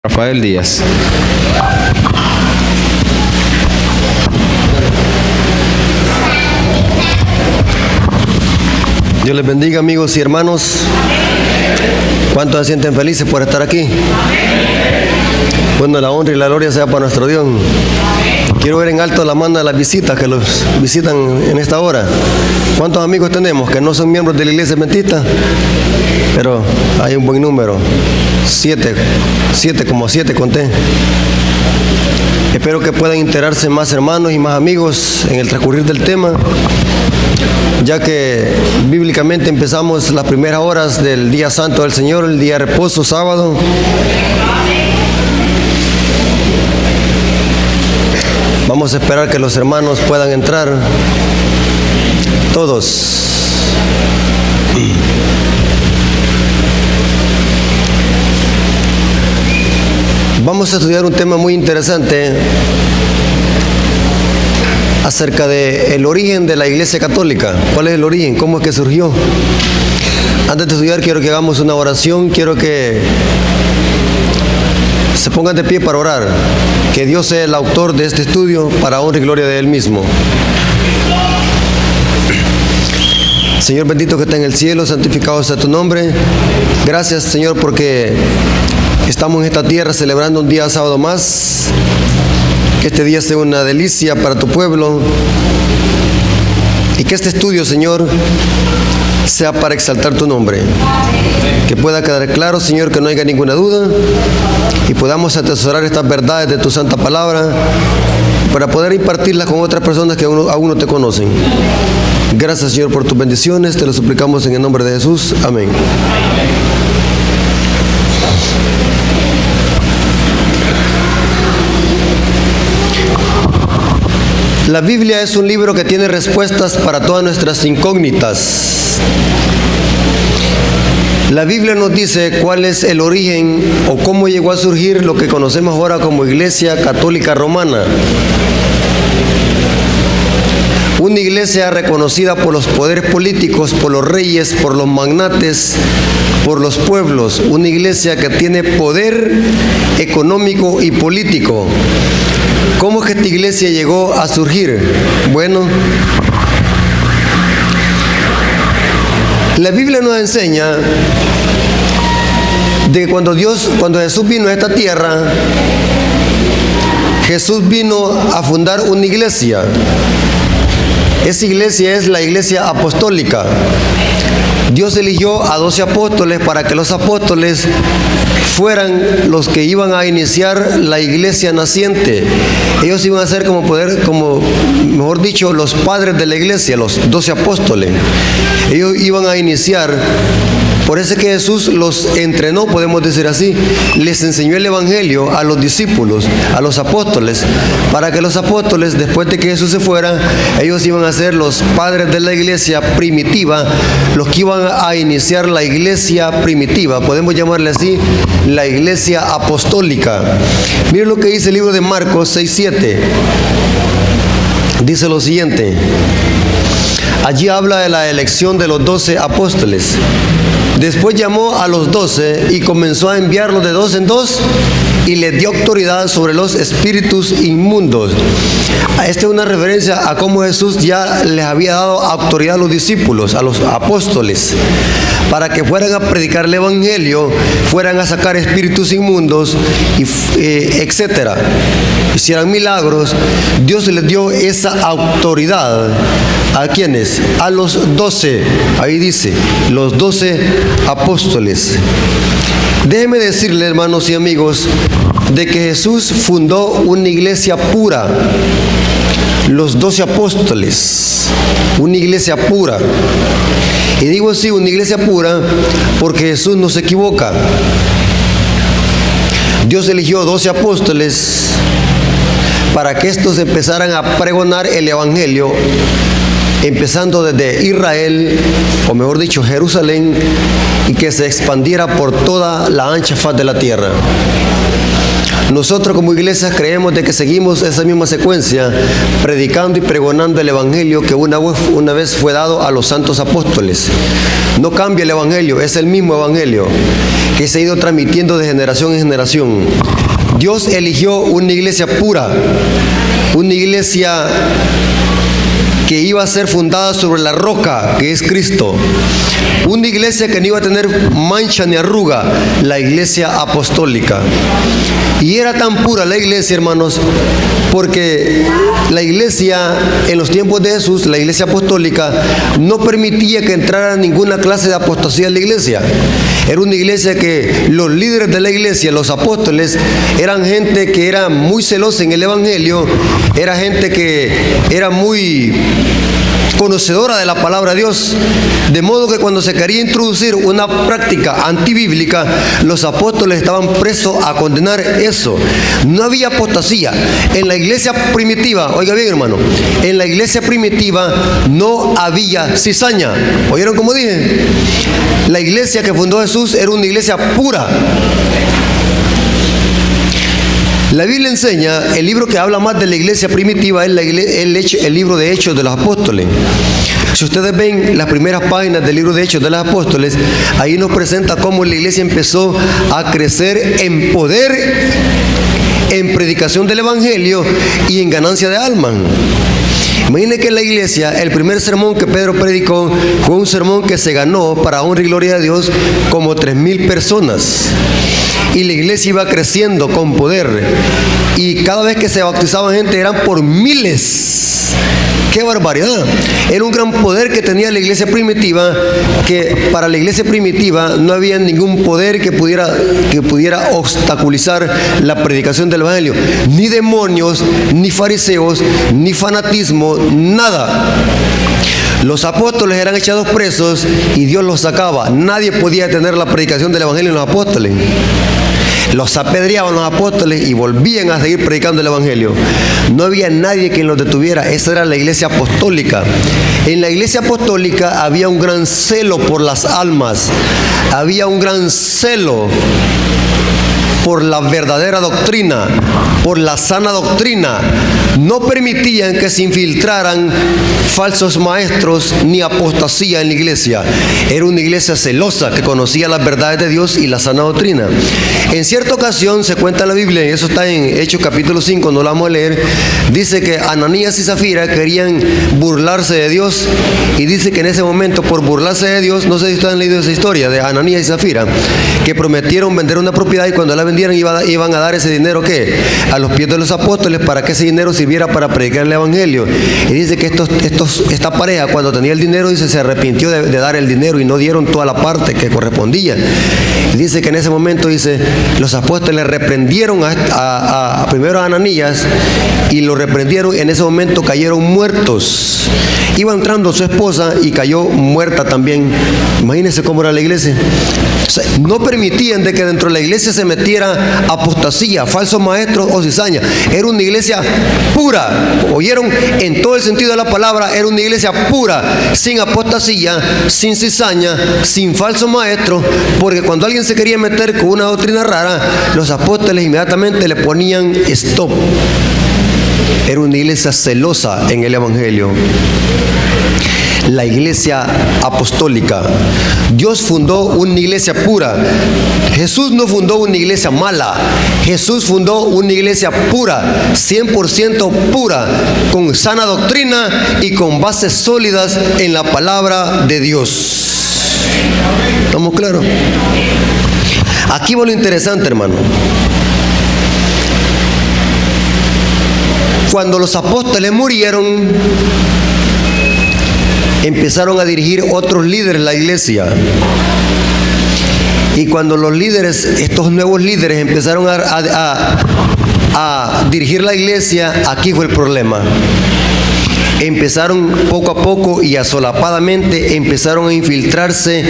Rafael Díaz. Dios les bendiga, amigos y hermanos. ¿Cuántos se sienten felices por estar aquí? Bueno, la honra y la gloria sea para nuestro Dios. Quiero ver en alto la mano de las visitas que los visitan en esta hora. ¿Cuántos amigos tenemos que no son miembros de la iglesia adventista? Pero hay un buen número. 7 conté. Espero que puedan enterarse más hermanos y más amigos en el transcurrir del tema, ya que bíblicamente empezamos las primeras horas del día santo del Señor, el día de reposo, sábado. Vamos a esperar que los hermanos puedan entrar, todos. Vamos a estudiar un tema muy interesante acerca del origen de la Iglesia Católica. ¿Cuál es el origen? ¿Cómo es que surgió? Antes de estudiar, quiero que hagamos una oración. Quiero que se pongan de pie para orar. Que Dios sea el autor de este estudio para honra y gloria de Él mismo. Señor bendito que está en el cielo, santificado sea tu nombre. Gracias, Señor, porque estamos en esta tierra celebrando un día sábado más. Que este día sea una delicia para tu pueblo. Y que este estudio, Señor, sea para exaltar tu nombre. Que pueda quedar claro, Señor, que no haya ninguna duda. Y podamos atesorar estas verdades de tu santa palabra para poder impartirlas con otras personas que aún no te conocen. Gracias, Señor, por tus bendiciones. Te lo suplicamos en el nombre de Jesús. Amén. La Biblia es un libro que tiene respuestas para todas nuestras incógnitas. La Biblia nos dice cuál es el origen o cómo llegó a surgir lo que conocemos ahora como Iglesia Católica Romana. Una iglesia reconocida por los poderes políticos, por los reyes, por los magnates, por los pueblos. Una iglesia que tiene poder económico y político. ¿Cómo es que esta iglesia llegó a surgir? Bueno, la Biblia nos enseña de que cuando Jesús vino a esta tierra, Jesús vino a fundar una iglesia. Esa iglesia es la iglesia apostólica. Dios eligió a 12 apóstoles para que los apóstoles fueran los que iban a iniciar la iglesia naciente. Ellos iban a ser mejor dicho, los padres de la iglesia, los 12 apóstoles. Ellos iban a iniciar. Por eso es que Jesús los entrenó, podemos decir así. Les enseñó el evangelio a los discípulos, a los apóstoles, para que los apóstoles, después de que Jesús se fuera, ellos iban a ser los padres de la iglesia primitiva, los que iban a iniciar la iglesia primitiva. Podemos llamarle así, la iglesia apostólica. Miren lo que dice el libro de Marcos 6:7. Dice lo siguiente. Allí habla de la elección de los 12 apóstoles. Después llamó a los 12 y comenzó a enviarlos de dos en dos y les dio autoridad sobre los espíritus inmundos. Esta es una referencia a cómo Jesús ya les había dado autoridad a los discípulos, a los apóstoles, para que fueran a predicar el evangelio, fueran a sacar espíritus inmundos, etcétera. Hicieran milagros. Dios les dio esa autoridad. ¿A quiénes? A los 12. Ahí dice, los 12 apóstoles. Déjenme decirles, hermanos y amigos, de que Jesús fundó una iglesia pura. Los 12 apóstoles. Una iglesia pura. Y digo así, una iglesia pura, porque Jesús no se equivoca. Dios eligió 12 apóstoles para que estos empezaran a pregonar el evangelio, empezando desde Israel, o mejor dicho, Jerusalén, y que se expandiera por toda la ancha faz de la tierra. Nosotros como iglesias creemos de que seguimos esa misma secuencia, predicando y pregonando el evangelio que una vez fue dado a los santos apóstoles. No cambia el evangelio, es el mismo evangelio que se ha ido transmitiendo de generación en generación. Dios eligió una iglesia pura, una iglesia que iba a ser fundada sobre la roca que es Cristo, una iglesia que no iba a tener mancha ni arruga, la iglesia apostólica. Y era tan pura la iglesia, hermanos, porque la iglesia en los tiempos de Jesús, la iglesia apostólica, no permitía que entrara ninguna clase de apostasía en la iglesia. Era una iglesia que los líderes de la iglesia, los apóstoles, eran gente que era muy celosa en el evangelio, era gente que era muy conocedora de la palabra de Dios, de modo que cuando se quería introducir una práctica antibíblica, los apóstoles estaban presos a condenar eso. No había apostasía. En la iglesia primitiva, oiga bien, hermano, en la iglesia primitiva no había cizaña. ¿Oyeron como dije? La iglesia que fundó Jesús era una iglesia pura. La Biblia enseña, el libro que habla más de la iglesia primitiva es el libro de Hechos de los Apóstoles. Si ustedes ven las primeras páginas del libro de Hechos de los Apóstoles, ahí nos presenta cómo la iglesia empezó a crecer en poder, en predicación del evangelio y en ganancia de almas. Imaginen que en la iglesia, el primer sermón que Pedro predicó fue un sermón que se ganó, para honra y gloria de Dios, como 3,000 personas. Y la iglesia iba creciendo con poder. Y cada vez que se bautizaba gente eran por miles. ¡Qué barbaridad! Era un gran poder que tenía la iglesia primitiva, que para la iglesia primitiva no había ningún poder que pudiera obstaculizar la predicación del evangelio. Ni demonios, ni fariseos, ni fanatismo, nada. Los apóstoles eran echados presos y Dios los sacaba. Nadie podía detener la predicación del evangelio en los apóstoles. Los apedreaban los apóstoles y volvían a seguir predicando el evangelio. No había nadie que los detuviera. Esa era la iglesia apostólica. En la iglesia apostólica había un gran celo por las almas. Había un gran celo por la verdadera doctrina, por la sana doctrina. No permitían que se infiltraran falsos maestros ni apostasía en la iglesia. Era una iglesia celosa que conocía las verdades de Dios y la sana doctrina. En cierta ocasión se cuenta en la Biblia, y eso está en Hechos capítulo 5, no lo vamos a leer, dice que Ananías y Zafira querían burlarse de Dios, y dice que en ese momento, por burlarse de Dios, no sé si ustedes han leído esa historia de Ananías y Zafira, que prometieron vender una propiedad y cuando la vendieran iban a dar ese dinero, ¿qué? A los pies de los apóstoles, para que ese dinero sirviera para predicar el evangelio. Y dice que esta pareja, cuando tenía el dinero, dice, se arrepintió de dar el dinero y no dieron toda la parte que correspondía. Y dice que en ese momento, dice, los apóstoles reprendieron primero a Ananías, y lo reprendieron. En ese momento cayeron muertos. Iba entrando su esposa y cayó muerta también. Imagínense cómo era la iglesia. O sea, no permitían de que dentro de la iglesia se metiera apostasía, falsos maestros o cizaña. Era una iglesia pura. ¿Oyeron? En todo el sentido de la palabra, era una iglesia pura, sin apostasía, sin cizaña, sin falsos maestros, porque cuando alguien se quería meter con una doctrina rara, los apóstoles inmediatamente le ponían stop. Era una iglesia celosa en el evangelio. La iglesia apostólica. Dios fundó una iglesia pura. Jesús no fundó una iglesia mala. Jesús fundó una iglesia pura, 100% pura, con sana doctrina y con bases sólidas en la palabra de Dios. ¿Estamos claros? Aquí va lo interesante, hermano. Cuando los apóstoles murieron, empezaron a dirigir otros líderes la iglesia. Y cuando los líderes, estos nuevos líderes, empezaron a dirigir la iglesia, aquí fue el problema. Empezaron poco a poco y asolapadamente, empezaron a infiltrarse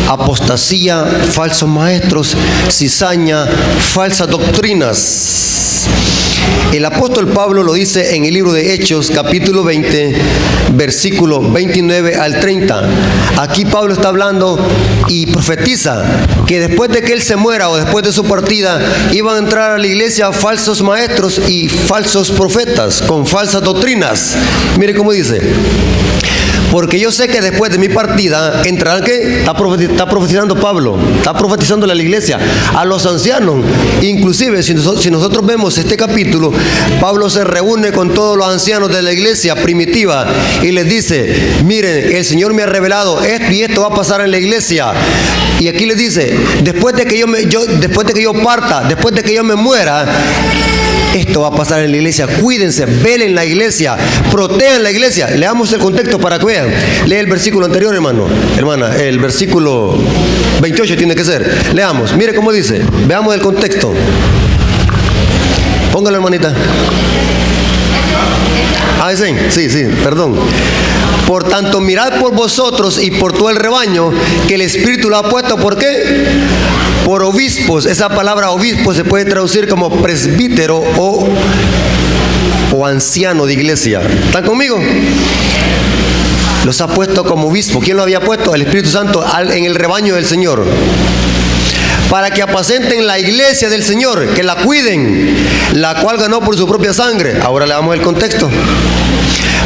apostasía, falsos maestros, cizaña, falsas doctrinas. El apóstol Pablo lo dice en el libro de Hechos, capítulo 20, versículo 29 al 30. Aquí Pablo está hablando y profetiza que después de que él se muera o después de su partida, iban a entrar a la iglesia falsos maestros y falsos profetas con falsas doctrinas. Mire cómo dice: porque yo sé que después de mi partida entrarán, ¿qué? Está profetizando Pablo, está profetizando a la iglesia, a los ancianos. Inclusive, si nosotros vemos este capítulo, Pablo se reúne con todos los ancianos de la iglesia primitiva y les dice: miren, el Señor me ha revelado esto y esto va a pasar en la iglesia. Y aquí les dice: después de que yo parta, después de que yo me muera, esto va a pasar en la iglesia. Cuídense, velen la iglesia, protejan la iglesia. Leamos el contexto para que vean. Lee el versículo anterior, hermana, el versículo 28 tiene que ser. Leamos, mire cómo dice. Veamos el contexto. Póngalo, hermanita. Sí, perdón. Por tanto, mirad por vosotros y por todo el rebaño, que el Espíritu lo ha puesto. ¿Por qué? Por obispos. Esa palabra obispo se puede traducir como presbítero o anciano de iglesia. ¿Están conmigo? Los ha puesto como obispo. ¿Quién lo había puesto? El Espíritu Santo en el rebaño del Señor. Para que apacenten la iglesia del Señor, que la cuiden, la cual ganó por su propia sangre. Ahora le damos el contexto.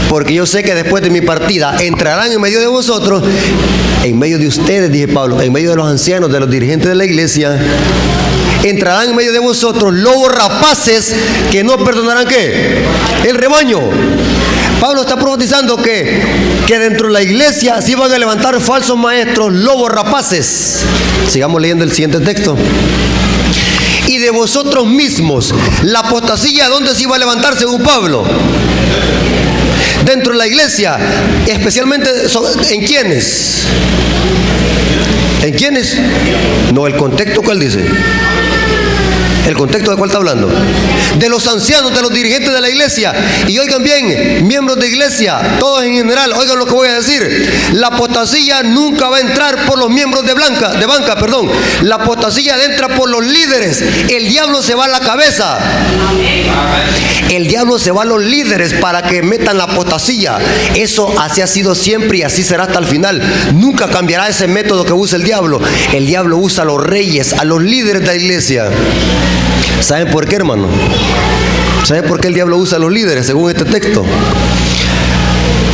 Porque yo sé que después de mi partida entrarán en medio de vosotros, en medio de ustedes, dije Pablo, en medio de los ancianos, de los dirigentes de la iglesia, entrarán en medio de vosotros lobos rapaces que no perdonarán, ¿qué? El rebaño. Pablo está profetizando que dentro de la iglesia se iban a levantar falsos maestros, lobos rapaces. Sigamos leyendo el siguiente texto. Y de vosotros mismos, la apostasía, ¿dónde se iba a levantar según Pablo? Dentro de la iglesia, especialmente ¿en quiénes? ¿En quiénes? No, el contexto que él dice. ¿El contexto de cuál está hablando? De los ancianos, de los dirigentes de la iglesia. Y oigan bien, miembros de iglesia, todos en general, oigan lo que voy a decir. La apostasía nunca va a entrar por los miembros de banca. La apostasía entra por los líderes. El diablo se va a la cabeza. El diablo se va a los líderes para que metan la apostasía. Eso así ha sido siempre y así será hasta el final. Nunca cambiará ese método que usa el diablo. El diablo usa a los reyes, a los líderes de la iglesia. ¿Saben por qué, hermano? ¿Saben por qué el diablo usa a los líderes según este texto?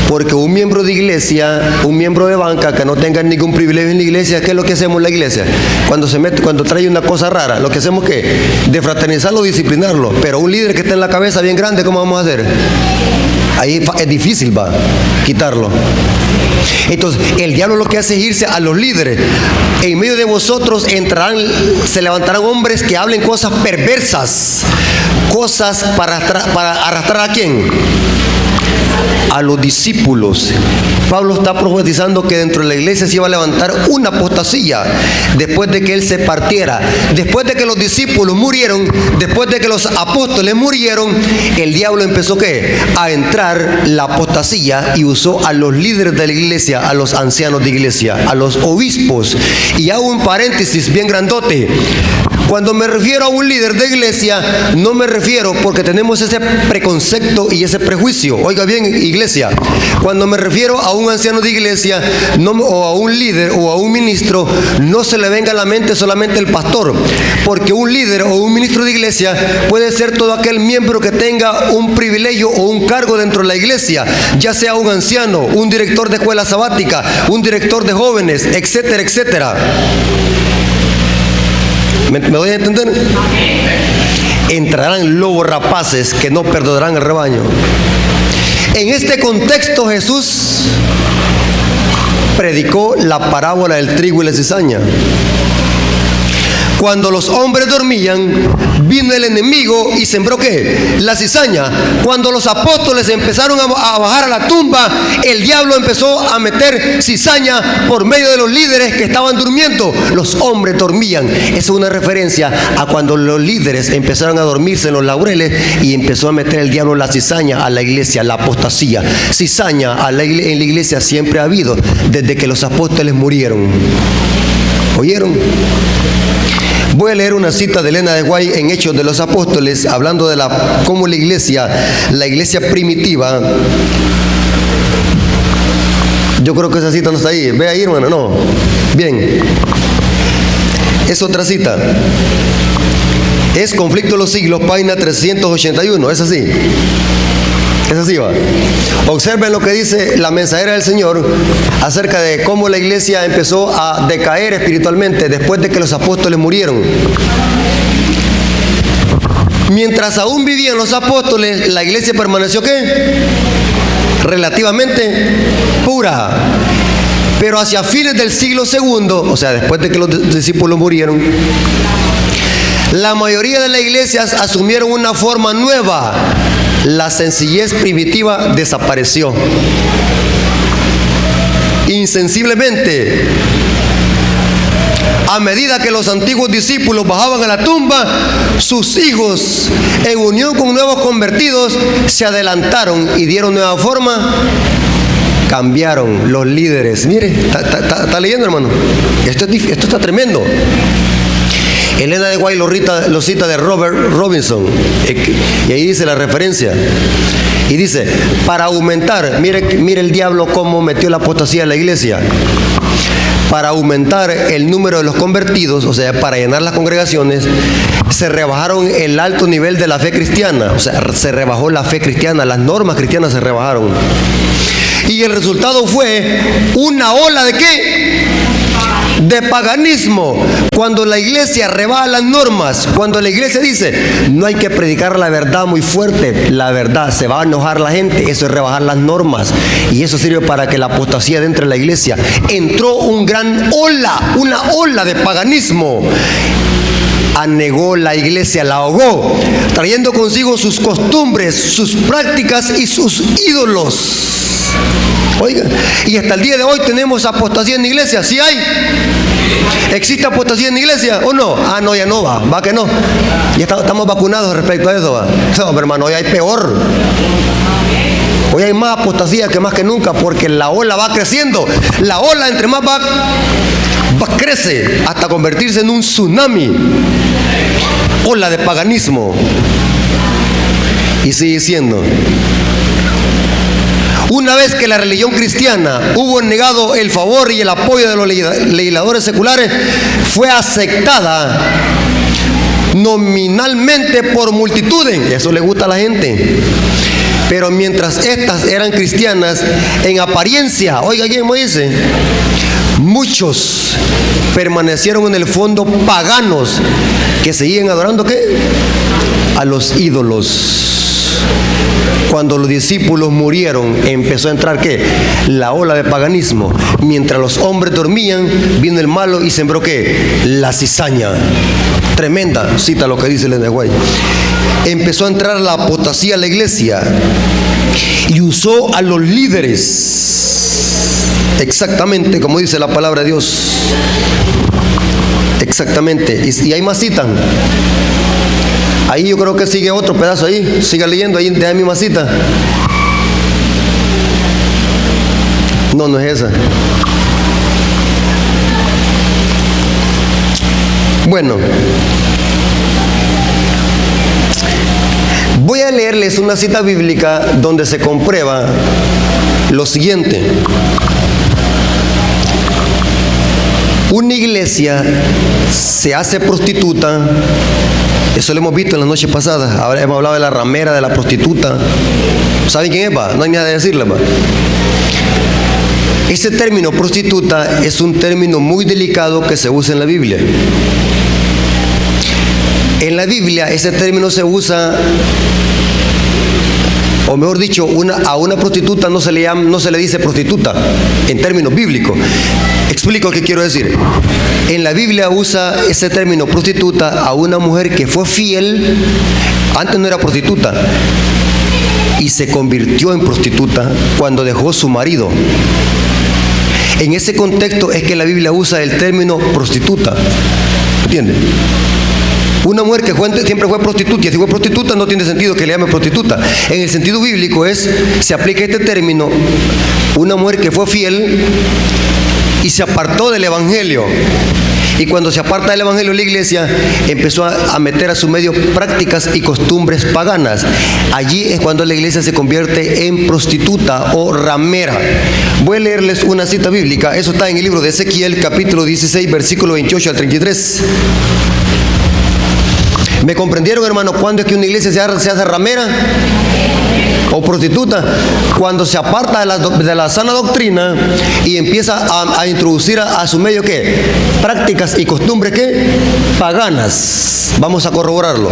Porque un miembro de iglesia, un miembro de banca que no tenga ningún privilegio en la iglesia, ¿qué es lo que hacemos en la iglesia? Cuando trae una cosa rara, lo que hacemos es que de fraternizarlo, disciplinarlo. Pero un líder que está en la cabeza bien grande, ¿cómo vamos a hacer? Ahí es difícil, quitarlo. Entonces, el diablo lo que hace es irse a los líderes. En medio de vosotros se levantarán hombres que hablen cosas perversas, cosas para arrastrar ¿a quién? A los discípulos. Pablo está profetizando que dentro de la iglesia se iba a levantar una apostasía después de que él se partiera. Después de que los discípulos murieron, después de que los apóstoles murieron, el diablo empezó ¿qué? A entrar la apostasía y usó a los líderes de la iglesia, a los ancianos de iglesia, a los obispos. Y hago un paréntesis bien grandote. Cuando me refiero a un líder de iglesia, no me refiero porque tenemos ese preconcepto y ese prejuicio. Oiga bien, iglesia, cuando me refiero a un anciano de iglesia o a un líder o a un ministro, no se le venga a la mente solamente el pastor, porque un líder o un ministro de iglesia puede ser todo aquel miembro que tenga un privilegio o un cargo dentro de la iglesia, ya sea un anciano, un director de escuela sabática, un director de jóvenes, etcétera, etcétera. ¿Me doy a entender? Entrarán lobos rapaces que no perdonarán el rebaño. En este contexto Jesús predicó la parábola del trigo y la cizaña. Cuando los hombres dormían, vino el enemigo y sembró ¿qué? La cizaña. Cuando los apóstoles empezaron a bajar a la tumba, el diablo empezó a meter cizaña por medio de los líderes que estaban durmiendo. Los hombres dormían. Esa es una referencia a cuando los líderes empezaron a dormirse en los laureles y empezó a meter el diablo la cizaña a la iglesia, la apostasía. Cizaña en la iglesia siempre ha habido desde que los apóstoles murieron. ¿Oyeron? Voy a leer una cita de Elena de White en Hechos de los Apóstoles, hablando de cómo la iglesia primitiva. Yo creo que esa cita no está ahí. Ve ahí, hermano, no. Bien. Es otra cita. Es Conflicto de los Siglos, página 381. Es así. Es así, va. Observen lo que dice la mensajera del Señor acerca de cómo la iglesia empezó a decaer espiritualmente después de que los apóstoles murieron. Mientras aún vivían los apóstoles, la iglesia permaneció ¿qué? Relativamente pura. Pero hacia fines del siglo II, o sea, después de que los discípulos murieron, la mayoría de las iglesias asumieron una forma nueva. La sencillez primitiva desapareció. Insensiblemente, a medida que los antiguos discípulos bajaban a la tumba, sus hijos, en unión con nuevos convertidos, se adelantaron y dieron nueva forma. Cambiaron los líderes. Mire, está leyendo, hermano. Esto está tremendo. Elena de White lo cita de Robert Robinson, y ahí dice la referencia. Y dice, para aumentar, mire el diablo cómo metió la apostasía en la iglesia. Para aumentar el número de los convertidos, o sea, para llenar las congregaciones, se rebajaron el alto nivel de la fe cristiana. O sea, se rebajó la fe cristiana, las normas cristianas se rebajaron. Y el resultado fue una ola de ¿qué? De paganismo. Cuando la iglesia rebaja las normas, cuando la iglesia dice no hay que predicar la verdad muy fuerte, la verdad, se va a enojar la gente, eso es rebajar las normas, y eso sirve para que la apostasía dentro de la iglesia. Entró una ola de paganismo. Anegó la iglesia, la ahogó, trayendo consigo sus costumbres, sus prácticas y sus ídolos. Oigan, y hasta el día de hoy tenemos apostasía en la iglesia. ¿Sí hay? ¿Existe apostasía en la iglesia o no? Ah, no, ya no va que no. Ya estamos vacunados respecto a eso, va. No, hermano, hoy hay peor. Hoy hay más apostasía que más que nunca, porque la ola va creciendo. La ola entre más va crece hasta convertirse en un tsunami. Ola de paganismo. Y sigue siendo. Una vez que la religión cristiana hubo negado el favor y el apoyo de los legisladores seculares, fue aceptada nominalmente por multitudes. Eso le gusta a la gente. Pero mientras estas eran cristianas, en apariencia, oiga, ¿quién me dice? Muchos permanecieron en el fondo paganos que seguían adorando ¿qué? A los ídolos. Cuando los discípulos murieron, empezó a entrar ¿qué? La ola de paganismo. Mientras los hombres dormían, vino el malo y sembró ¿qué? La cizaña. Tremenda cita lo que dice Elena de White. Empezó a entrar la apostasía a la iglesia y usó a los líderes. Exactamente como dice la palabra de Dios. Exactamente. Y hay más citas. Ahí yo creo que sigue otro pedazo ahí. Siga leyendo ahí de la misma cita. No es esa. Bueno. Voy a leerles una cita bíblica donde se comprueba lo siguiente. Una iglesia se hace prostituta. Eso lo hemos visto en las noches pasadas. Ahora hemos hablado de la ramera, de la prostituta. ¿Saben quién es, va? No hay nada de decirle, va. Ese término prostituta es un término muy delicado que se usa en la Biblia. En la Biblia ese término se usa, o mejor dicho, a una prostituta no se le dice prostituta en términos bíblicos. Explico qué quiero decir. En la Biblia usa ese término prostituta a una mujer que fue fiel, antes no era prostituta, y se convirtió en prostituta cuando dejó su marido. En ese contexto es que la Biblia usa el término prostituta. ¿Entienden? Una mujer que siempre fue prostituta, y si fue prostituta no tiene sentido que le llame prostituta. En el sentido bíblico se aplica este término, una mujer que fue fiel y se apartó del evangelio Y cuando se aparta del evangelio de la iglesia, empezó a meter a su medio prácticas y costumbres paganas. Allí es cuando la iglesia se convierte en prostituta o ramera. Voy a leerles una cita bíblica. Eso está en el libro de Ezequiel, capítulo 16, versículo 28 al 33. ¿Me comprendieron, hermano? ¿Cuándo es que una iglesia se hace ramera o prostituta? Cuando se aparta de la sana doctrina y empieza a introducir a su medio, ¿qué? Prácticas y costumbres, ¿qué? Paganas. Vamos a corroborarlo.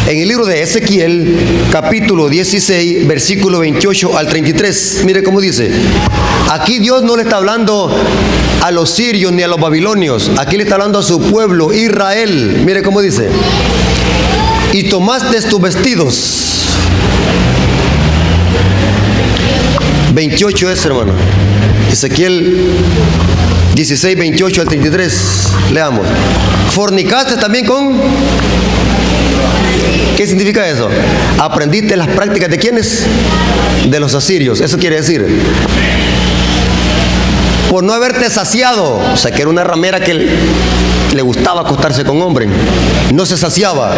En el libro de Ezequiel, capítulo 16, versículo 28 al 33. Mire cómo dice. Aquí Dios no le está hablando a los sirios ni a los babilonios. Aquí le está hablando a su pueblo, Israel. Mire cómo dice. Y tomaste tus vestidos. 28 es, hermano. Ezequiel 16, 28 al 33. Leamos. Fornicaste también con... ¿Qué significa eso? Aprendiste las prácticas de ¿quiénes? De los asirios. Eso quiere decir, por no haberte saciado, o sea, que era una ramera que le gustaba acostarse con hombres, no se saciaba,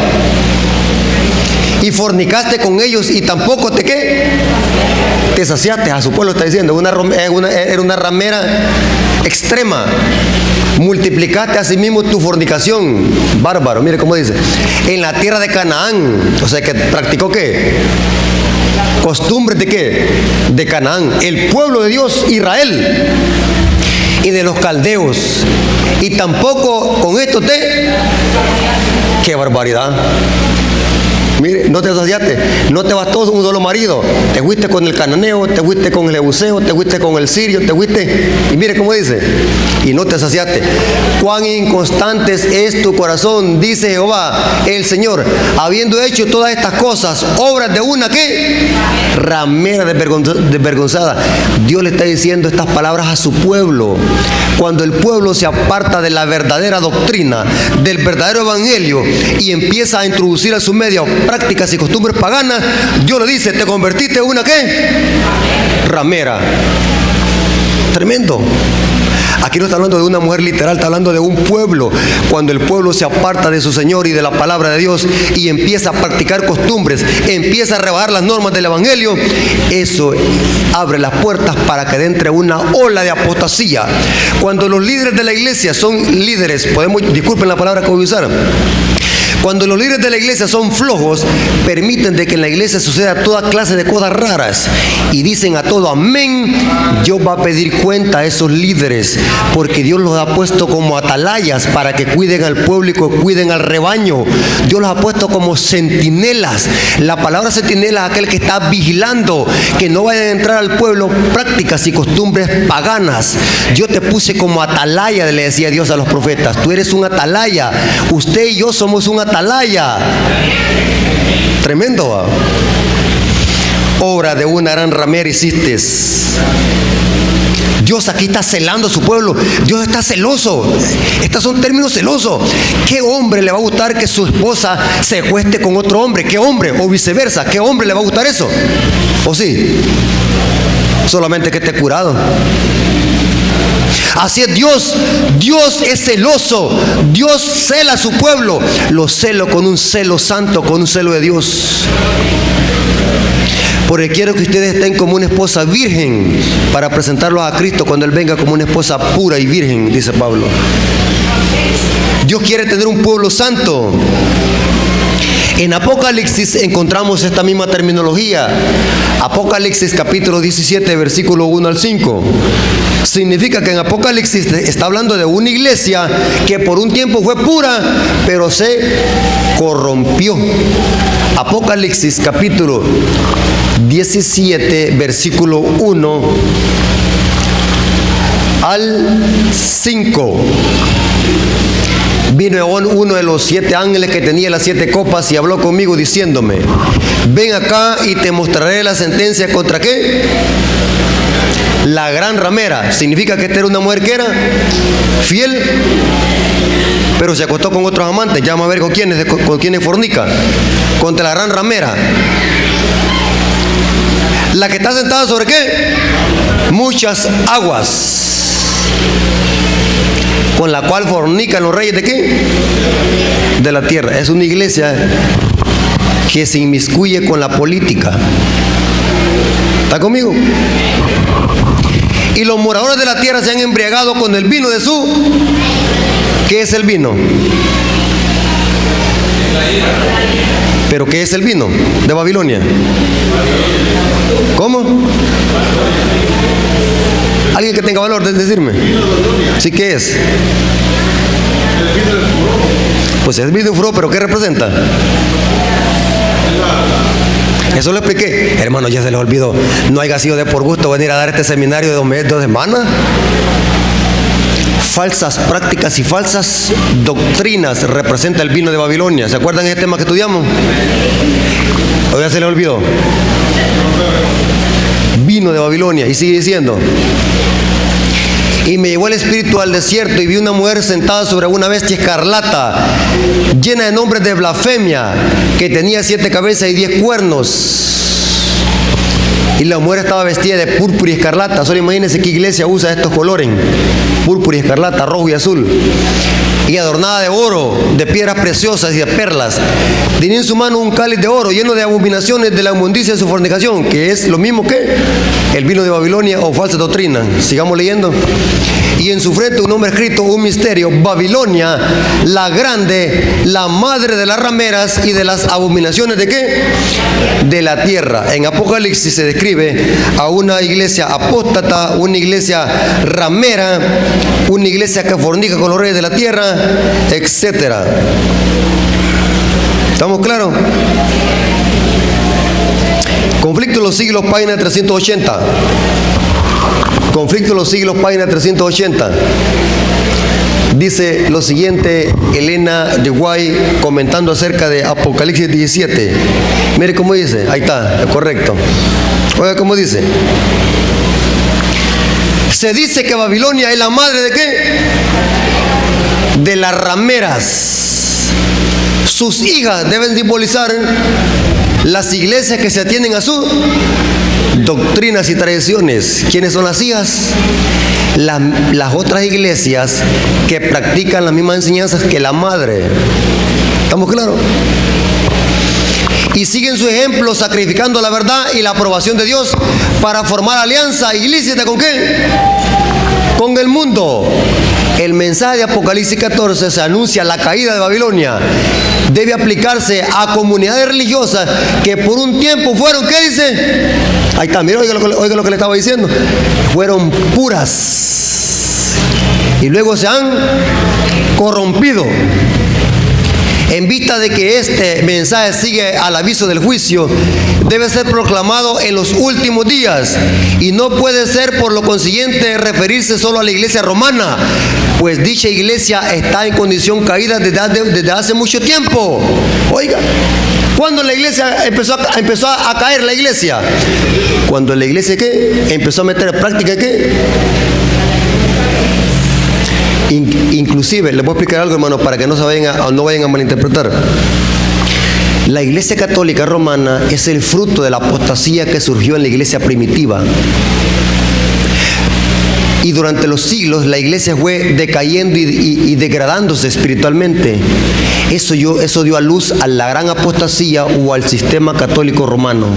y fornicaste con ellos y tampoco te saciaste. A su pueblo está diciendo, era una ramera extrema. Multiplicaste a sí mismo tu fornicación, bárbaro. Mire cómo dice, en la tierra de Canaán, o sea, que practicó ¿qué? Costumbres de ¿qué? De Canaán, el pueblo de Dios, Israel, y de los caldeos. Y tampoco con esto ¡qué barbaridad! Mire, no te saciaste, no te bastó un solo marido, te fuiste con el cananeo, te fuiste con el jebuseo, te fuiste con el sirio, te fuiste, y mire cómo dice, y no te saciaste. Cuán inconstantes es tu corazón, dice Jehová el Señor, habiendo hecho todas estas cosas, obras de una ¿qué? Ramera desvergonzada. Dios le está diciendo estas palabras a su pueblo. Cuando el pueblo se aparta de la verdadera doctrina, del verdadero evangelio, y empieza a introducir a su medio prácticas y costumbres paganas, Dios le dice, te convertiste en una ¿qué? Ramera. Tremendo. Aquí no está hablando de una mujer literal, está hablando de un pueblo. Cuando el pueblo se aparta de su Señor y de la palabra de Dios y empieza a practicar costumbres, empieza a rebajar las normas del evangelio, eso abre las puertas para que entre una ola de apostasía. Cuando los líderes de la iglesia son líderes, disculpen la palabra que voy a usar, cuando los líderes de la iglesia son flojos, permiten de que en la iglesia suceda toda clase de cosas raras y dicen a todo amén, Dios va a pedir cuenta a esos líderes, porque Dios los ha puesto como atalayas para que cuiden al pueblo y que cuiden al rebaño. Dios los ha puesto como centinelas. La palabra centinela es aquel que está vigilando que no vayan a entrar al pueblo prácticas y costumbres paganas. Yo te puse como atalaya, le decía Dios a los profetas. Tú eres un atalaya. Usted y yo somos un atalaya. Tremendo, ¿va? Obra de una gran ramera hiciste. Dios aquí está celando a su pueblo. Dios está celoso. Estos son términos celosos. ¿Qué hombre le va a gustar que su esposa se acueste con otro hombre? ¿Qué hombre? O viceversa. ¿Qué hombre le va a gustar eso? ¿O sí? Solamente que esté curado. Así es Dios. Dios es celoso. Dios cela a su pueblo. Lo celo con un celo santo, con un celo de Dios. Porque quiero que ustedes estén como una esposa virgen para presentarlos a Cristo cuando Él venga como una esposa pura y virgen, dice Pablo. Dios quiere tener un pueblo santo. En Apocalipsis encontramos esta misma terminología. Apocalipsis capítulo 17, versículo 1 al 5. Significa que en Apocalipsis está hablando de una iglesia que por un tiempo fue pura, pero se corrompió. Apocalipsis capítulo 17, versículo 1 al 5. Vino uno de los 7 ángeles que tenía las 7 copas y habló conmigo diciéndome: ven acá y te mostraré la sentencia contra ¿qué? La gran ramera. Significa que esta era una mujer que era fiel, pero se acostó con otros amantes. Ya vamos a ver con quiénes fornica. Contra la gran ramera. La que está sentada sobre ¿qué? Muchas aguas. con la cual fornican los reyes de qué? De la tierra. Es una iglesia que se inmiscuye con la política. ¿Está conmigo? Y los moradores de la tierra se han embriagado con el vino de su... ¿Qué es el vino? ¿Pero qué es el vino de Babilonia? ¿Cómo? ¿Alguien que tenga valor de decirme? ¿Sí qué es? Pues es vino furor, pero ¿qué representa? Eso lo expliqué. Hermano, ya se les olvidó. No haya sido de por gusto venir a dar este seminario de 2 meses, 2 semanas. Falsas prácticas y falsas doctrinas representa el vino de Babilonia. ¿Se acuerdan de ese tema que estudiamos? ¿O ya se les olvidó? Vino de Babilonia. Y sigue diciendo: y me llevó el espíritu al desierto y vi una mujer sentada sobre una bestia escarlata, llena de nombres de blasfemia, que tenía 7 cabezas y 10 cuernos. Y la mujer estaba vestida de púrpura y escarlata. Solo imagínense qué iglesia usa estos colores: púrpura y escarlata, rojo y azul. Y adornada de oro, de piedras preciosas y de perlas. Tenía en su mano un cáliz de oro lleno de abominaciones de la inmundicia de su fornicación, que es lo mismo que el vino de Babilonia o falsa doctrina. Sigamos leyendo. Y en su frente un nombre escrito, un misterio: Babilonia, la grande, la madre de las rameras y de las abominaciones de ¿qué? De la tierra. En Apocalipsis se describe a una iglesia apóstata, una iglesia ramera, una iglesia que fornica con los reyes de la tierra, etcétera. ¿Estamos claros? Conflicto de los siglos, página 380. Conflicto de los siglos, página 380. Dice lo siguiente Elena de Guay comentando acerca de Apocalipsis 17. Mire cómo dice, ahí está, es correcto. Oiga cómo dice. Se dice que Babilonia es la madre de ¿qué? De las rameras. Sus hijas deben simbolizar las iglesias que se atienen a sus doctrinas y tradiciones. ¿Quiénes son las hijas? Las otras iglesias que practican las mismas enseñanzas que la madre. ¿Estamos claros? Y siguen su ejemplo sacrificando la verdad y la aprobación de Dios para formar alianza ilícita ¿con qué? Con el mundo. El mensaje de Apocalipsis 14 se anuncia la caída de Babilonia. Debe aplicarse a comunidades religiosas que por un tiempo fueron, ¿qué dice? Ahí está, mira, oiga lo que le estaba diciendo. Fueron puras y luego se han corrompido. En vista de que este mensaje sigue al aviso del juicio, debe ser proclamado en los últimos días y no puede ser por lo consiguiente referirse solo a la iglesia romana, pues dicha iglesia está en condición caída desde hace mucho tiempo. Oiga, ¿cuándo la iglesia empezó a caer la iglesia? Cuando la iglesia ¿qué? Empezó a meter en práctica ¿qué? Inclusive, les voy a explicar algo, hermano, para que no vayan a malinterpretar. La iglesia católica romana es el fruto de la apostasía que surgió en la iglesia primitiva. Y durante los siglos la iglesia fue decayendo y degradándose espiritualmente. Eso dio a luz a la gran apostasía o al sistema católico romano.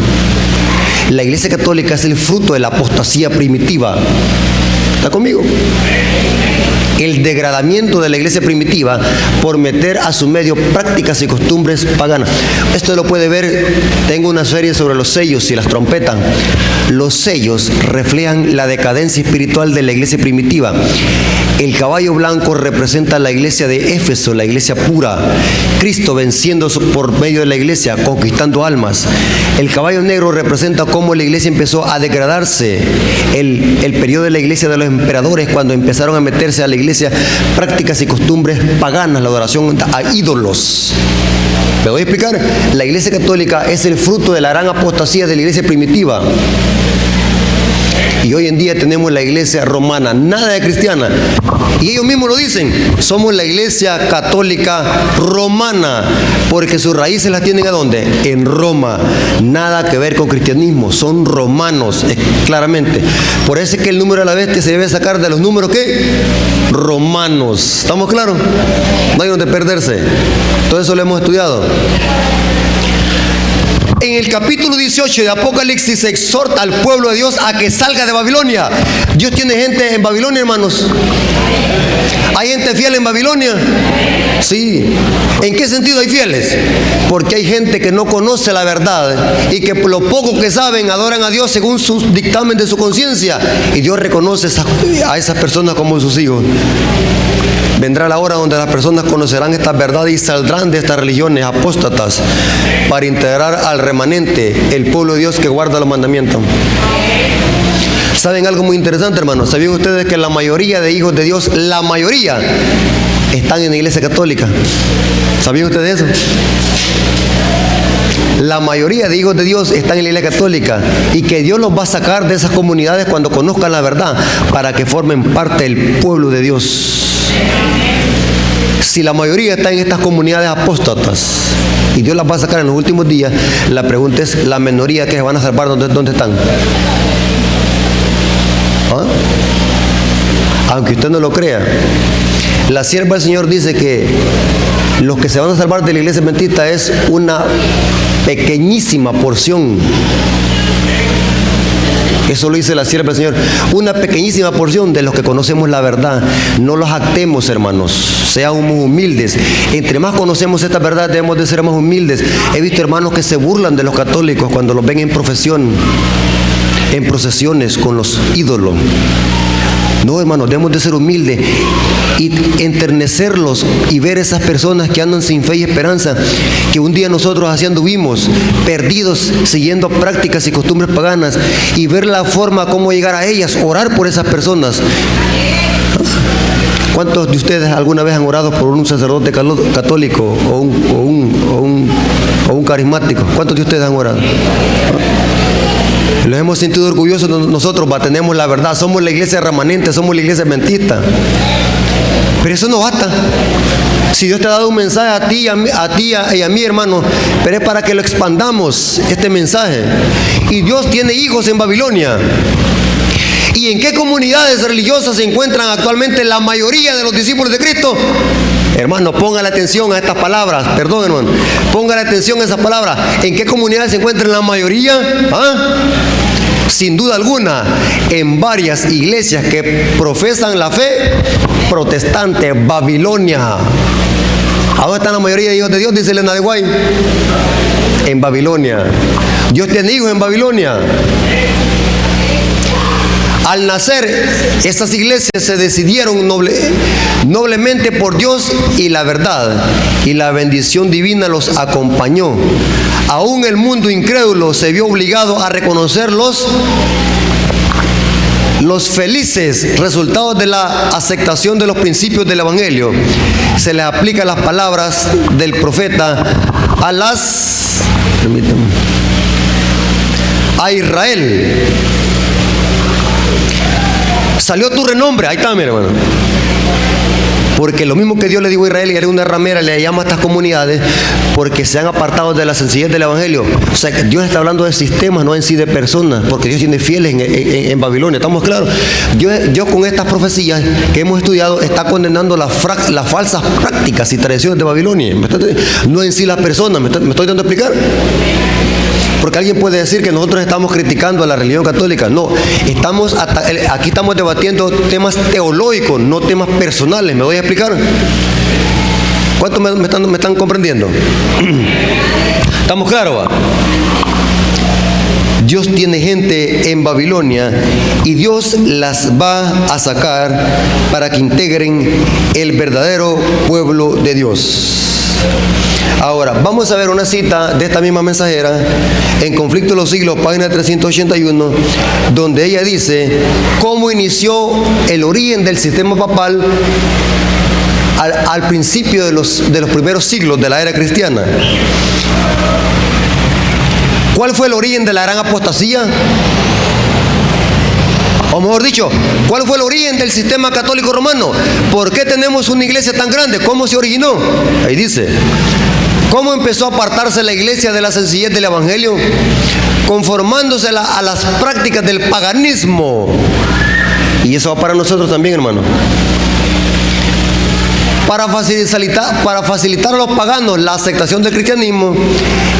La iglesia católica es el fruto de la apostasía primitiva. ¿Está conmigo? El degradamiento de la iglesia primitiva por meter a su medio prácticas y costumbres paganas. Esto lo puede ver, tengo una serie sobre los sellos y las trompetas. Los sellos reflejan la decadencia espiritual de la iglesia primitiva. El caballo blanco representa la iglesia de Éfeso, la iglesia pura. Cristo venciendo por medio de la iglesia, conquistando almas. El caballo negro representa cómo la iglesia empezó a degradarse. El periodo de la iglesia de los emperadores, cuando empezaron a meterse a la iglesia prácticas y costumbres paganas, la adoración a ídolos. ¿Me voy a explicar? La iglesia católica es el fruto de la gran apostasía de la iglesia primitiva. Y hoy en día tenemos la iglesia romana, nada de cristiana. Y ellos mismos lo dicen, somos la iglesia católica romana, porque sus raíces las tienen ¿a dónde? En Roma. Nada que ver con cristianismo, son romanos, claramente. Por eso es que el número de la bestia se debe sacar de los números ¿qué? Romanos. ¿Estamos claros? No hay donde perderse. Todo eso lo hemos estudiado. En el capítulo 18 de Apocalipsis se exhorta al pueblo de Dios a que salga de Babilonia. Dios tiene gente en Babilonia, hermanos. ¿Hay gente fiel en Babilonia? Sí. ¿En qué sentido hay fieles? Porque hay gente que no conoce la verdad y que por lo poco que saben adoran a Dios según su dictamen de su conciencia. Y Dios reconoce a esas personas como sus hijos. Vendrá la hora donde las personas conocerán esta verdad y saldrán de estas religiones apóstatas para integrar al remanente, el pueblo de Dios que guarda los mandamientos. ¿Saben algo muy interesante, hermanos? ¿Sabían ustedes que la mayoría de hijos de Dios, la mayoría, están en la iglesia católica? ¿Sabían ustedes eso? La mayoría de hijos de Dios están en la iglesia católica y que Dios los va a sacar de esas comunidades cuando conozcan la verdad para que formen parte del pueblo de Dios. Si la mayoría está en estas comunidades apóstatas y Dios las va a sacar en los últimos días, la pregunta es, la minoría que se van a salvar, ¿dónde están? ¿Ah? Aunque usted no lo crea, la sierva del Señor dice que los que se van a salvar de la iglesia adventista es una pequeñísima porción. Eso lo dice la sierva del Señor. Una pequeñísima porción de los que conocemos la verdad. No los jactemos, hermanos. Seamos humildes. Entre más conocemos esta verdad, debemos de ser más humildes. He visto hermanos que se burlan de los católicos cuando los ven en profesión, en procesiones con los ídolos. No, hermanos, debemos de ser humildes y enternecerlos y ver esas personas que andan sin fe y esperanza, que un día nosotros así anduvimos, perdidos, siguiendo prácticas y costumbres paganas, y ver la forma cómo llegar a ellas, orar por esas personas. ¿Cuántos de ustedes alguna vez han orado por un sacerdote católico o un carismático? ¿Cuántos de ustedes han orado? Los hemos sentido orgullosos nosotros, tenemos la verdad, somos la iglesia remanente, somos la iglesia adventista. Pero eso no basta. Si Dios te ha dado un mensaje a ti y a mí, hermano, pero es para que lo expandamos, este mensaje. Y Dios tiene hijos en Babilonia. ¿Y en qué comunidades religiosas se encuentran actualmente la mayoría de los discípulos de Cristo? Hermano, ponga la atención a estas palabras. Perdón, hermano. Ponga la atención a esas palabras. ¿En qué comunidades se encuentran la mayoría? ¿Ah? Sin duda alguna, en varias iglesias que profesan la fe protestante, Babilonia. ¿A dónde están la mayoría de hijos de Dios? Dice Elena de Guay. En Babilonia. Dios tiene hijos en Babilonia. Al nacer, estas iglesias se decidieron noblemente por Dios y la verdad, y la bendición divina los acompañó. Aún el mundo incrédulo se vio obligado a reconocer los felices resultados de la aceptación de los principios del Evangelio. Se les aplica las palabras del profeta a Israel. Salió tu renombre. Ahí está, mi hermano. Porque lo mismo que Dios le dijo a Israel y haré una ramera, le llama a estas comunidades porque se han apartado de la sencillez del Evangelio. O sea, que Dios está hablando de sistemas, no en sí de personas, porque Dios tiene fieles en Babilonia. ¿Estamos claros? Dios con estas profecías que hemos estudiado está condenando las falsas prácticas y tradiciones de Babilonia. No en sí las personas. ¿Me estoy dando a explicar? Porque alguien puede decir que nosotros estamos criticando a la religión católica. No, aquí estamos debatiendo temas teológicos, no temas personales. ¿Me voy a explicar? ¿Cuántos me están comprendiendo? ¿Estamos claros? Dios tiene gente en Babilonia y Dios las va a sacar para que integren el verdadero pueblo de Dios. Ahora, vamos a ver una cita de esta misma mensajera en Conflicto de los Siglos, página 381, donde ella dice cómo inició el origen del sistema papal al principio de los primeros siglos de la era cristiana. ¿Cuál fue el origen de la gran apostasía? O mejor dicho, ¿cuál fue el origen del sistema católico romano? ¿Por qué tenemos una iglesia tan grande? ¿Cómo se originó? Ahí dice, ¿cómo empezó a apartarse la iglesia de la sencillez del evangelio? Conformándose a las prácticas del paganismo. Y eso va para nosotros también, hermano. Para facilitar a los paganos la aceptación del cristianismo,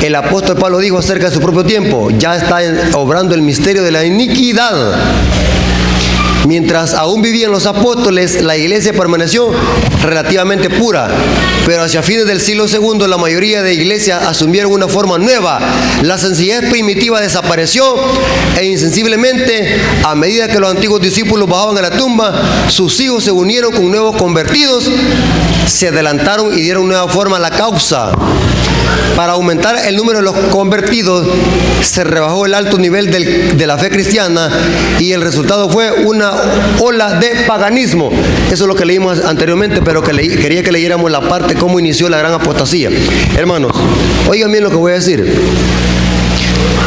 el apóstol Pablo dijo acerca de su propio tiempo: ya está obrando el misterio de la iniquidad. Mientras aún vivían los apóstoles, la iglesia permaneció relativamente pura, pero hacia fines del siglo II la mayoría de iglesias asumieron una forma nueva. La sencillez primitiva desapareció e insensiblemente, a medida que los antiguos discípulos bajaban a la tumba, sus hijos se unieron con nuevos convertidos, se adelantaron y dieron nueva forma a la causa. Para aumentar el número de los convertidos, se rebajó el alto nivel de la fe cristiana y el resultado fue una ola de paganismo. Eso es lo que leímos anteriormente, pero quería que leyéramos la parte cómo inició la gran apostasía. Hermanos, oigan bien lo que voy a decir.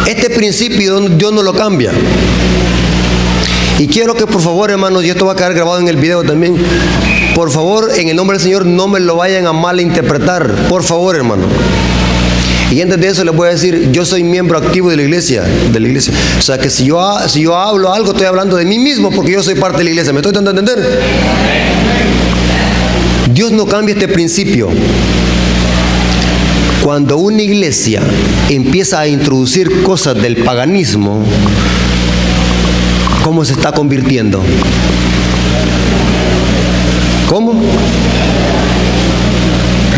Este principio Dios no lo cambia. Y quiero que por favor, hermanos, y esto va a quedar grabado en el video también, por favor, en el nombre del Señor, no me lo vayan a malinterpretar. Por favor, hermano. Y antes de eso les voy a decir, yo soy miembro activo de la iglesia. O sea que si yo hablo algo, estoy hablando de mí mismo, porque yo soy parte de la iglesia. ¿Me estoy dando a entender? Dios no cambia este principio. Cuando una iglesia empieza a introducir cosas del paganismo, ¿cómo se está convirtiendo? ¿Cómo?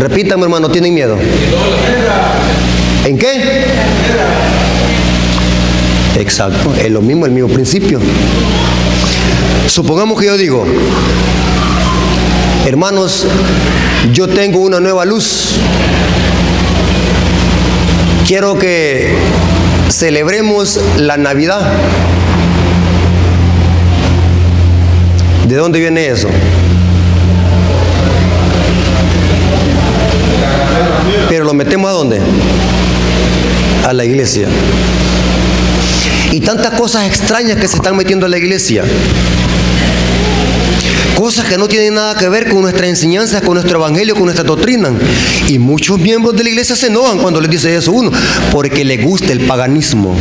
Repítame, hermano, ¿tienen miedo? ¿En qué? Exacto, es lo mismo, el mismo principio. Supongamos que yo digo, hermanos, yo tengo una nueva luz. Quiero que celebremos la Navidad. ¿De dónde viene eso? Pero lo metemos ¿a dónde? A la iglesia. Y tantas cosas extrañas que se están metiendo a la iglesia. Cosas que no tienen nada que ver con nuestras enseñanzas, con nuestro evangelio, con nuestra doctrina. Y muchos miembros de la iglesia se enojan cuando les dice eso uno, porque les gusta el paganismo.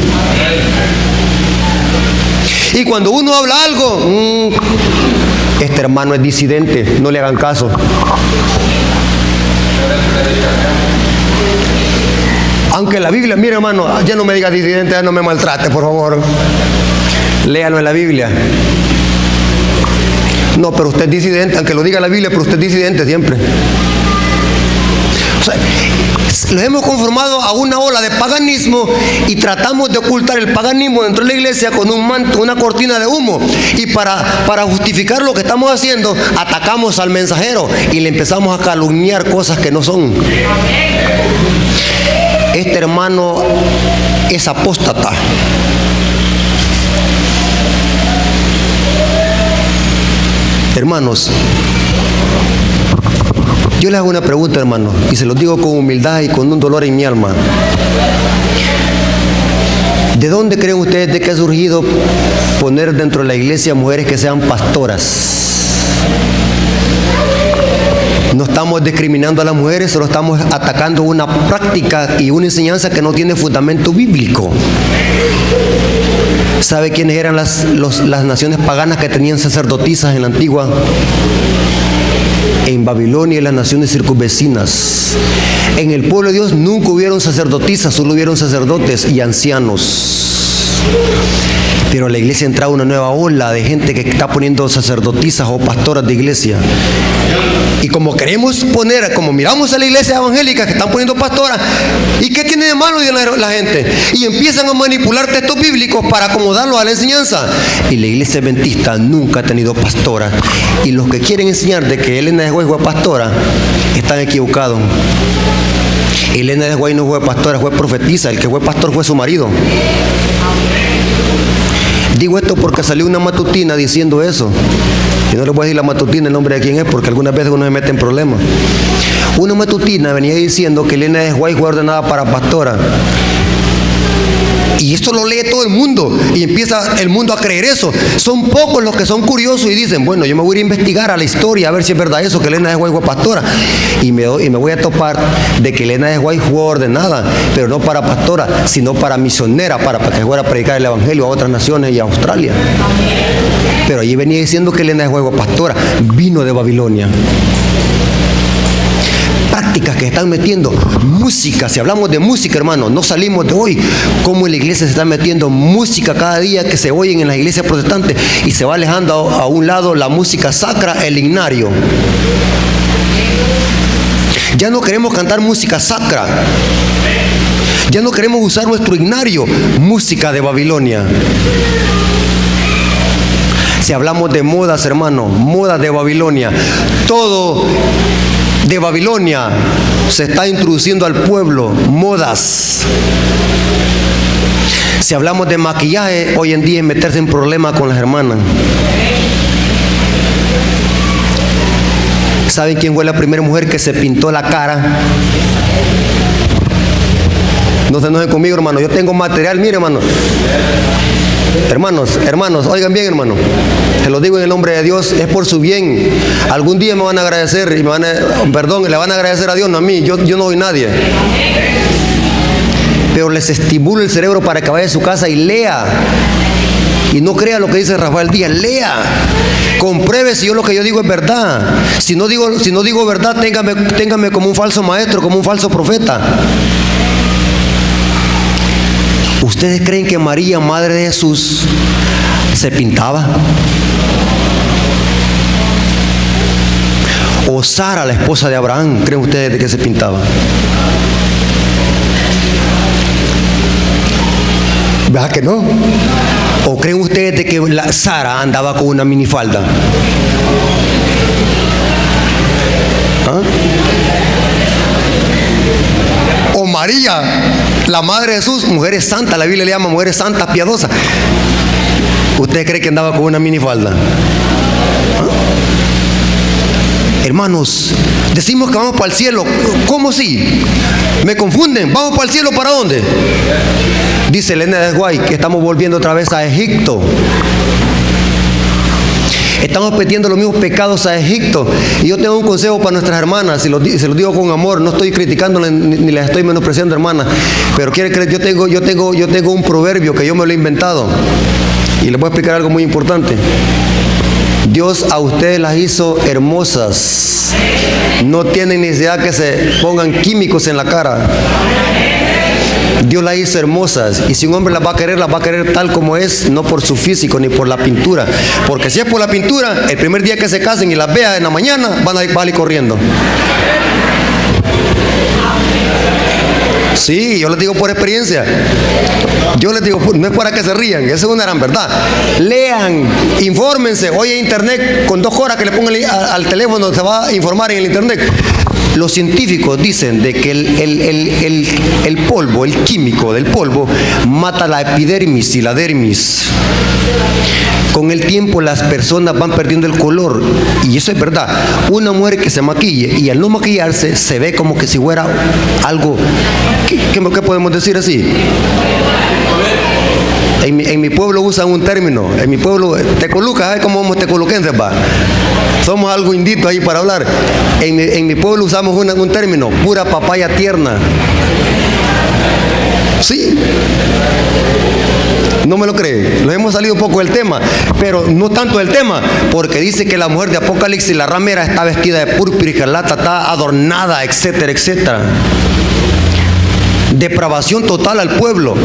Y cuando uno habla algo, este hermano es disidente, no le hagan caso. Aunque la Biblia, mire hermano, ya no me diga disidente, ya no me maltrate, por favor. Léalo en la Biblia. No, pero usted es disidente, aunque lo diga la Biblia, pero usted es disidente siempre. O sea, nos hemos conformado a una ola de paganismo y tratamos de ocultar el paganismo dentro de la iglesia con un manto, una cortina de humo. Y para justificar lo que estamos haciendo, atacamos al mensajero y le empezamos a calumniar cosas que no son. Este hermano es apóstata. Hermanos, yo les hago una pregunta, hermano, y se los digo con humildad y con un dolor en mi alma. ¿De dónde creen ustedes de que ha surgido poner dentro de la iglesia mujeres que sean pastoras? No estamos discriminando a las mujeres, solo estamos atacando una práctica y una enseñanza que no tiene fundamento bíblico. ¿Sabe quiénes eran las naciones paganas que tenían sacerdotisas en la antigua? En Babilonia y las naciones circunvecinas. En el pueblo de Dios nunca hubieron sacerdotisas, solo hubieron sacerdotes y ancianos. Pero a la iglesia entra una nueva ola de gente que está poniendo sacerdotisas o pastoras de iglesia. Y como queremos poner, como miramos a la iglesia evangélica que están poniendo pastoras, ¿y qué tiene de malo la gente? Y empiezan a manipular textos bíblicos para acomodarlos a la enseñanza. Y la iglesia adventista nunca ha tenido pastora. Y los que quieren enseñar de que Elena de White fue pastora, están equivocados. Elena de White no fue pastora, fue profetisa. El que fue pastor fue su marido. Digo esto porque salió una matutina diciendo eso. Y no les voy a decir la matutina el nombre de quién es, porque algunas veces uno se mete en problemas. Una matutina venía diciendo que Elena de White fue ordenada para pastora. Y esto lo lee todo el mundo y empieza el mundo a creer eso. Son pocos los que son curiosos y dicen, bueno, yo me voy a ir a investigar a la historia a ver si es verdad eso, que Elena de White fue pastora. Y me voy a topar de que Elena de White fue ordenada, pero no para pastora, sino para misionera, para que fuera a predicar el evangelio a otras naciones y a Australia. Pero allí venía diciendo que Elena de White fue pastora, vino de Babilonia. Prácticas que están metiendo, música, si hablamos de música, hermano, no salimos de hoy, como en la iglesia se está metiendo música cada día que se oyen en las iglesias protestantes y se va alejando a un lado la música sacra, el himnario. Ya no queremos cantar música sacra, ya no queremos usar nuestro himnario, música de Babilonia. Si hablamos de modas, hermano, modas de Babilonia, todo de Babilonia se está introduciendo al pueblo, modas. Si hablamos de maquillaje, hoy en día es meterse en problemas con las hermanas. ¿Saben quién fue la primera mujer que se pintó la cara? No se enojen conmigo, hermano, yo tengo material, mire, hermano. Hermanos, oigan bien, hermano. Se lo digo en el nombre de Dios, es por su bien. Algún día me van a agradecer y le van a agradecer a Dios, no a mí. Yo no soy nadie. Pero les estimulo el cerebro para que vaya a su casa y lea. Y no crea lo que dice Rafael Díaz, lea. Compruebe si lo que yo digo es verdad. Si no digo verdad, téngame como un falso maestro, como un falso profeta. ¿Ustedes creen que María, madre de Jesús, se pintaba? ¿O Sara, la esposa de Abraham, creen ustedes de que se pintaba? ¿Verdad que no? ¿O creen ustedes de que Sara andaba con una minifalda? ¿Ah? O María, la madre de Jesús, mujeres santas, la Biblia le llama mujeres santas, piadosas. ¿Usted cree que andaba con una minifalda? ¿Ah? Hermanos, decimos que vamos para el cielo. ¿Cómo si? Me confunden. ¿Vamos para el cielo para dónde? Dice Elena de White que estamos volviendo otra vez a Egipto. Estamos metiendo los mismos pecados a Egipto. Y yo tengo un consejo para nuestras hermanas, se los digo con amor, no estoy criticándolas ni las estoy menospreciando, hermanas. Pero quiere creer, yo tengo un proverbio que yo me lo he inventado. Y les voy a explicar algo muy importante. Dios a ustedes las hizo hermosas. No tienen necesidad que se pongan químicos en la cara. Dios las hizo hermosas, y si un hombre las va a querer tal como es, no por su físico ni por la pintura. Porque si es por la pintura, el primer día que se casen y las vea en la mañana, van a ir corriendo. Sí, yo les digo por experiencia. Yo les digo, no es para que se rían, esa es una gran verdad. Lean, infórmense. Hoy en internet, con 2 horas que le pongan al teléfono, se va a informar en el internet. Los científicos dicen de que el polvo, el químico del polvo, mata la epidermis y la dermis. Con el tiempo las personas van perdiendo el color, y eso es verdad. Una mujer que se maquille y al no maquillarse se ve como que si fuera algo, ¿qué podemos decir así? En mi pueblo usan un término, en mi pueblo, tecoluca, ¿sabes cómo somos tecoluquenses, va? Somos algo indito ahí para hablar. En mi pueblo usamos un término, pura papaya tierna. Sí. No me lo creen, nos hemos salido un poco del tema, pero no tanto del tema, porque dice que la mujer de Apocalipsis, la ramera, está vestida de púrpura y escarlata, está adornada, etcétera, etcétera. Depravación total al pueblo.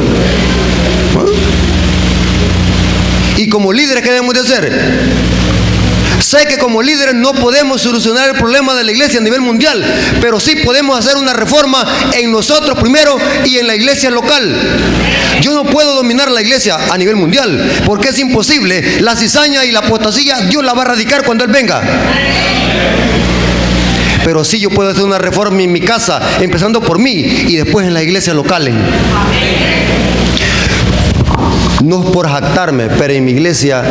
Y como líderes, ¿qué debemos de hacer? Sé que como líderes no podemos solucionar el problema de la iglesia a nivel mundial, pero sí podemos hacer una reforma en nosotros primero y en la iglesia local. Yo no puedo dominar la iglesia a nivel mundial, porque es imposible. La cizaña y la apostasía, Dios la va a erradicar cuando Él venga. Pero sí yo puedo hacer una reforma en mi casa, empezando por mí y después en las iglesias locales. No es por jactarme, pero en mi iglesia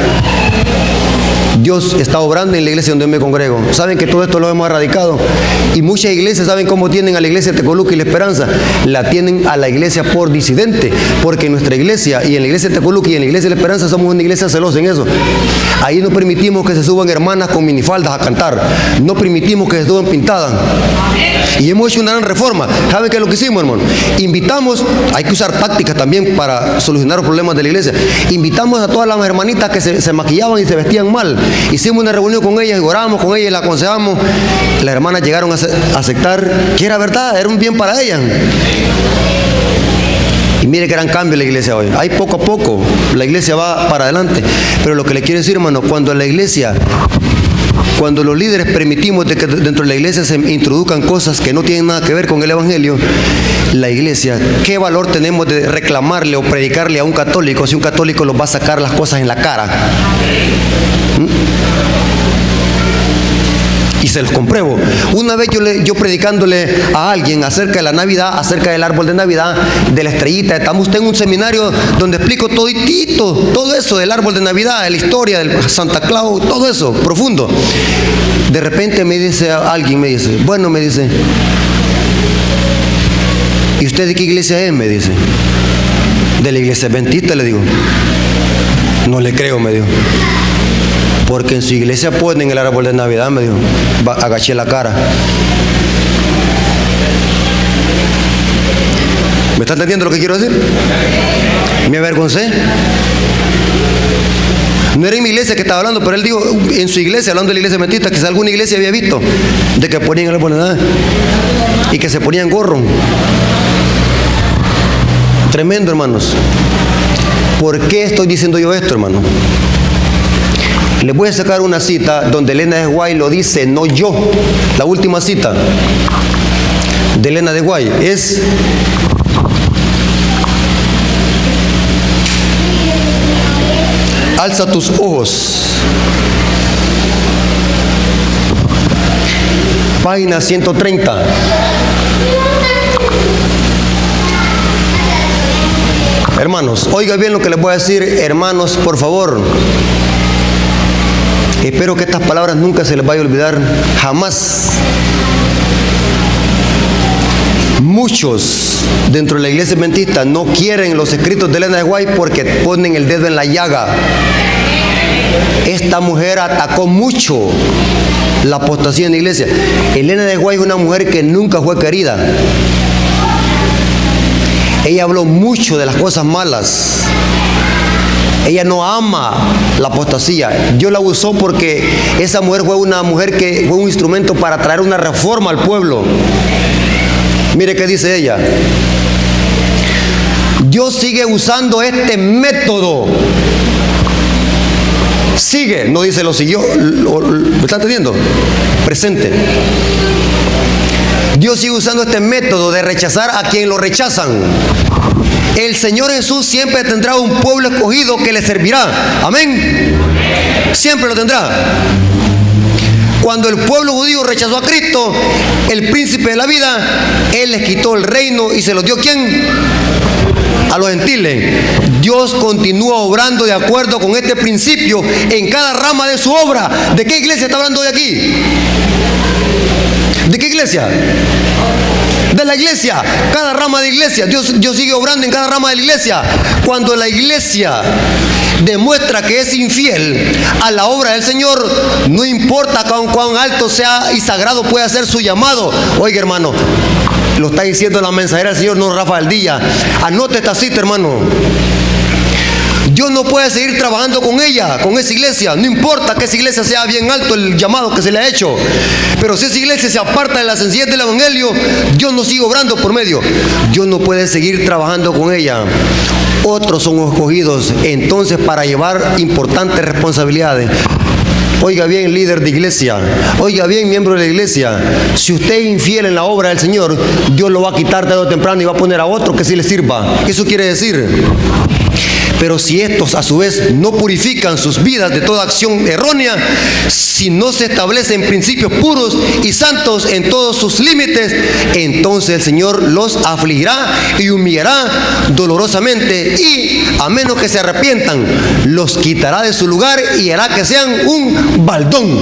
Dios está obrando en la iglesia donde yo me congrego. Saben que todo esto lo hemos erradicado. Y muchas iglesias, ¿saben cómo tienen a la iglesia de Tecoluca y La Esperanza? La tienen a la iglesia por disidente. Porque en nuestra iglesia, y en la iglesia de Tecoluca y en la iglesia de La Esperanza, somos una iglesia celosa en eso. Ahí no permitimos que se suban hermanas con minifaldas a cantar. No permitimos que se suban pintadas. Y hemos hecho una gran reforma. ¿Saben qué es lo que hicimos, hermano? Invitamos, hay que usar tácticas también para solucionar los problemas de la iglesia. Invitamos a todas las hermanitas que se maquillaban y se vestían mal. Hicimos una reunión con ellas y oramos con ellas y las aconsejamos. Las hermanas llegaron a aceptar que era verdad, era un bien para ellas. Y mire qué gran cambio en la iglesia hoy. Hay poco a poco, la iglesia va para adelante. Pero lo que le quiero decir, hermano, cuando los líderes permitimos de que dentro de la iglesia se introduzcan cosas que no tienen nada que ver con el evangelio, la iglesia, ¿qué valor tenemos de reclamarle o predicarle a un católico si un católico los va a sacar las cosas en la cara? Y se los compruebo. Una vez yo predicándole a alguien acerca de la Navidad, acerca del árbol de Navidad, de la estrellita, estamos en un seminario donde explico toditito, todo eso del árbol de Navidad, de la historia del Santa Claus, todo eso, profundo. De repente me dice alguien, me dice, bueno, me dice, ¿y usted de qué iglesia es? Me dice, de la iglesia adventista, le digo. No le creo, me dijo. Porque en su iglesia ponen el árbol de Navidad, me dijo. Agaché la cara. ¿Me está entendiendo lo que quiero decir? Me avergoncé. No era en mi iglesia que estaba hablando, pero él dijo en su iglesia, hablando de la iglesia adventista, quizá alguna iglesia había visto de que ponían el árbol de Navidad y que se ponían gorro. Tremendo, hermanos. ¿Por qué estoy diciendo yo esto, hermano? Les voy a sacar una cita donde Elena de White lo dice, no yo. La última cita de Elena de White es: alza tus ojos. Página 130. Hermanos, oiga bien lo que les voy a decir, hermanos, por favor. Espero que estas palabras nunca se les vaya a olvidar, jamás. Muchos dentro de la iglesia adventista no quieren los escritos de Elena de White porque ponen el dedo en la llaga. Esta mujer atacó mucho la apostasía en la iglesia. Elena de White es una mujer que nunca fue querida. Ella habló mucho de las cosas malas. Ella no ama la apostasía. Dios la usó porque esa mujer fue una mujer que fue un instrumento para traer una reforma al pueblo. Mire qué dice ella. Dios sigue usando este método. Sigue, no dice lo siguió. ¿Me está entendiendo? Presente. Dios sigue usando este método de rechazar a quien lo rechazan. El Señor Jesús siempre tendrá un pueblo escogido que le servirá. Amén. Siempre lo tendrá. Cuando el pueblo judío rechazó a Cristo, el príncipe de la vida, Él les quitó el reino y se lo dio ¿a quién? A los gentiles. Dios continúa obrando de acuerdo con este principio en cada rama de su obra. ¿De qué iglesia está hablando hoy aquí? ¿De qué iglesia? De la iglesia, cada rama de iglesia. Dios sigue obrando en cada rama de la iglesia. Cuando la iglesia demuestra que es infiel a la obra del Señor, no importa cuán alto sea y sagrado pueda ser su llamado. Oiga, hermano, lo está diciendo la mensajera del Señor, no Rafael Díaz. Anote esta cita, hermano. Dios no puede seguir trabajando con ella, con esa iglesia. No importa que esa iglesia sea bien alto el llamado que se le ha hecho. Pero si esa iglesia se aparta de la sencillez del evangelio, Dios no sigue obrando por medio. Dios no puede seguir trabajando con ella. Otros son escogidos entonces para llevar importantes responsabilidades. Oiga bien, líder de iglesia. Oiga bien, miembro de la iglesia. Si usted es infiel en la obra del Señor, Dios lo va a quitar tarde o temprano y va a poner a otro que sí le sirva. ¿Qué eso quiere decir? Pero si estos a su vez no purifican sus vidas de toda acción errónea, si no se establecen principios puros y santos en todos sus límites, entonces el Señor los afligirá y humillará dolorosamente, y a menos que se arrepientan, los quitará de su lugar y hará que sean un baldón.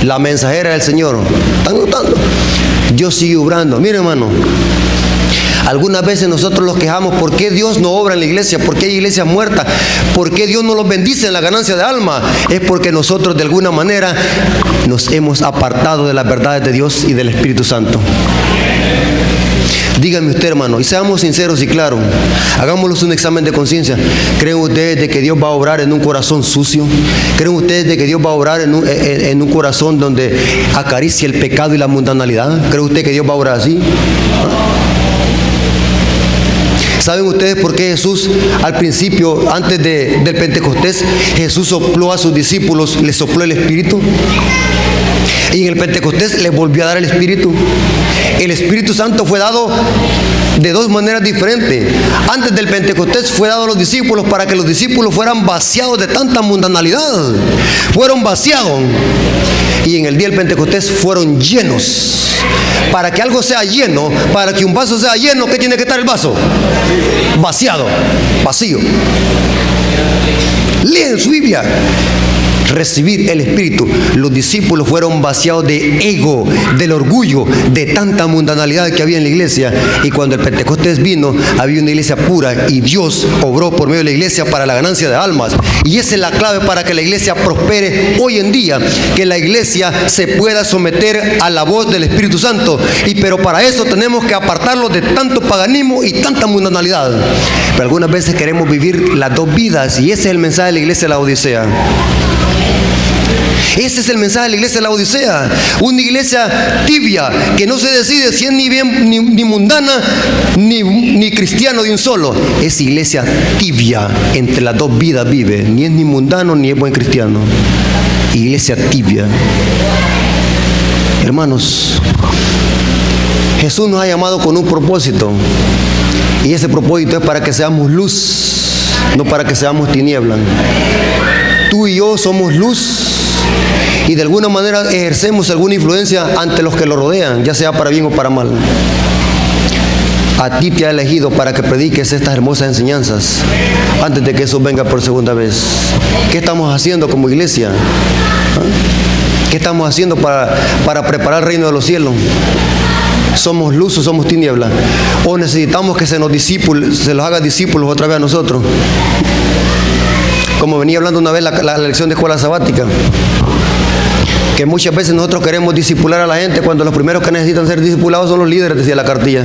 La mensajera del Señor. ¿Están notando? Dios sigue obrando. Mire, hermano, algunas veces nosotros nos quejamos: ¿por qué Dios no obra en la iglesia? ¿Por qué hay iglesias muertas? ¿Por qué Dios no los bendice en la ganancia de alma? Es porque nosotros de alguna manera nos hemos apartado de las verdades de Dios y del Espíritu Santo. Dígame usted, hermano, y seamos sinceros y claros, hagámoslos un examen de conciencia. ¿Creen ustedes de que Dios va a obrar en un corazón sucio? ¿Creen ustedes de que Dios va a obrar en un corazón donde acaricia el pecado y la mundanalidad? ¿Cree usted que Dios va a obrar así? ¿Saben ustedes por qué Jesús al principio, antes del Pentecostés, Jesús sopló a sus discípulos, les sopló el Espíritu? Y en el Pentecostés les volvió a dar el Espíritu. El Espíritu Santo fue dado de dos maneras diferentes. Antes del Pentecostés fue dado a los discípulos para que los discípulos fueran vaciados de tanta mundanalidad. Fueron vaciados. Y en el día del Pentecostés fueron llenos. Para que algo sea lleno, para que un vaso sea lleno, ¿qué tiene que estar el vaso? Vaciado, vacío. Leen su Biblia. Recibir el Espíritu. Los discípulos fueron vaciados de ego, del orgullo, de tanta mundanalidad que había en la iglesia. Y cuando el Pentecostés vino, había una iglesia pura, y Dios obró por medio de la iglesia para la ganancia de almas. Y esa es la clave para que la iglesia prospere hoy en día, que la iglesia se pueda someter a la voz del Espíritu Santo. Pero para eso tenemos que apartarlos de tanto paganismo y tanta mundanalidad. Pero algunas veces queremos vivir las dos vidas, y ese es el mensaje de la iglesia de la Odisea. Ese es el mensaje de la iglesia de la Odisea. Una iglesia tibia, que no se decide si es ni bien ni mundana ni cristiano de un solo. Es iglesia tibia, entre las dos vidas vive. Ni es ni mundano ni es buen cristiano. Iglesia tibia. Hermanos, Jesús nos ha llamado con un propósito. Y ese propósito es para que seamos luz, no para que seamos tinieblas. Tú y yo somos luz, y de alguna manera ejercemos alguna influencia ante los que lo rodean, ya sea para bien o para mal. A ti te ha elegido para que prediques estas hermosas enseñanzas antes de que eso venga por segunda vez. ¿Qué estamos haciendo como iglesia? ¿Qué estamos haciendo para preparar el reino de los cielos? ¿Somos luz o somos tinieblas? ¿O necesitamos que se los haga discípulos otra vez a nosotros? Como venía hablando una vez la lección de escuela sabática, que muchas veces nosotros queremos discipular a la gente cuando los primeros que necesitan ser discipulados son los líderes, decía la cartilla.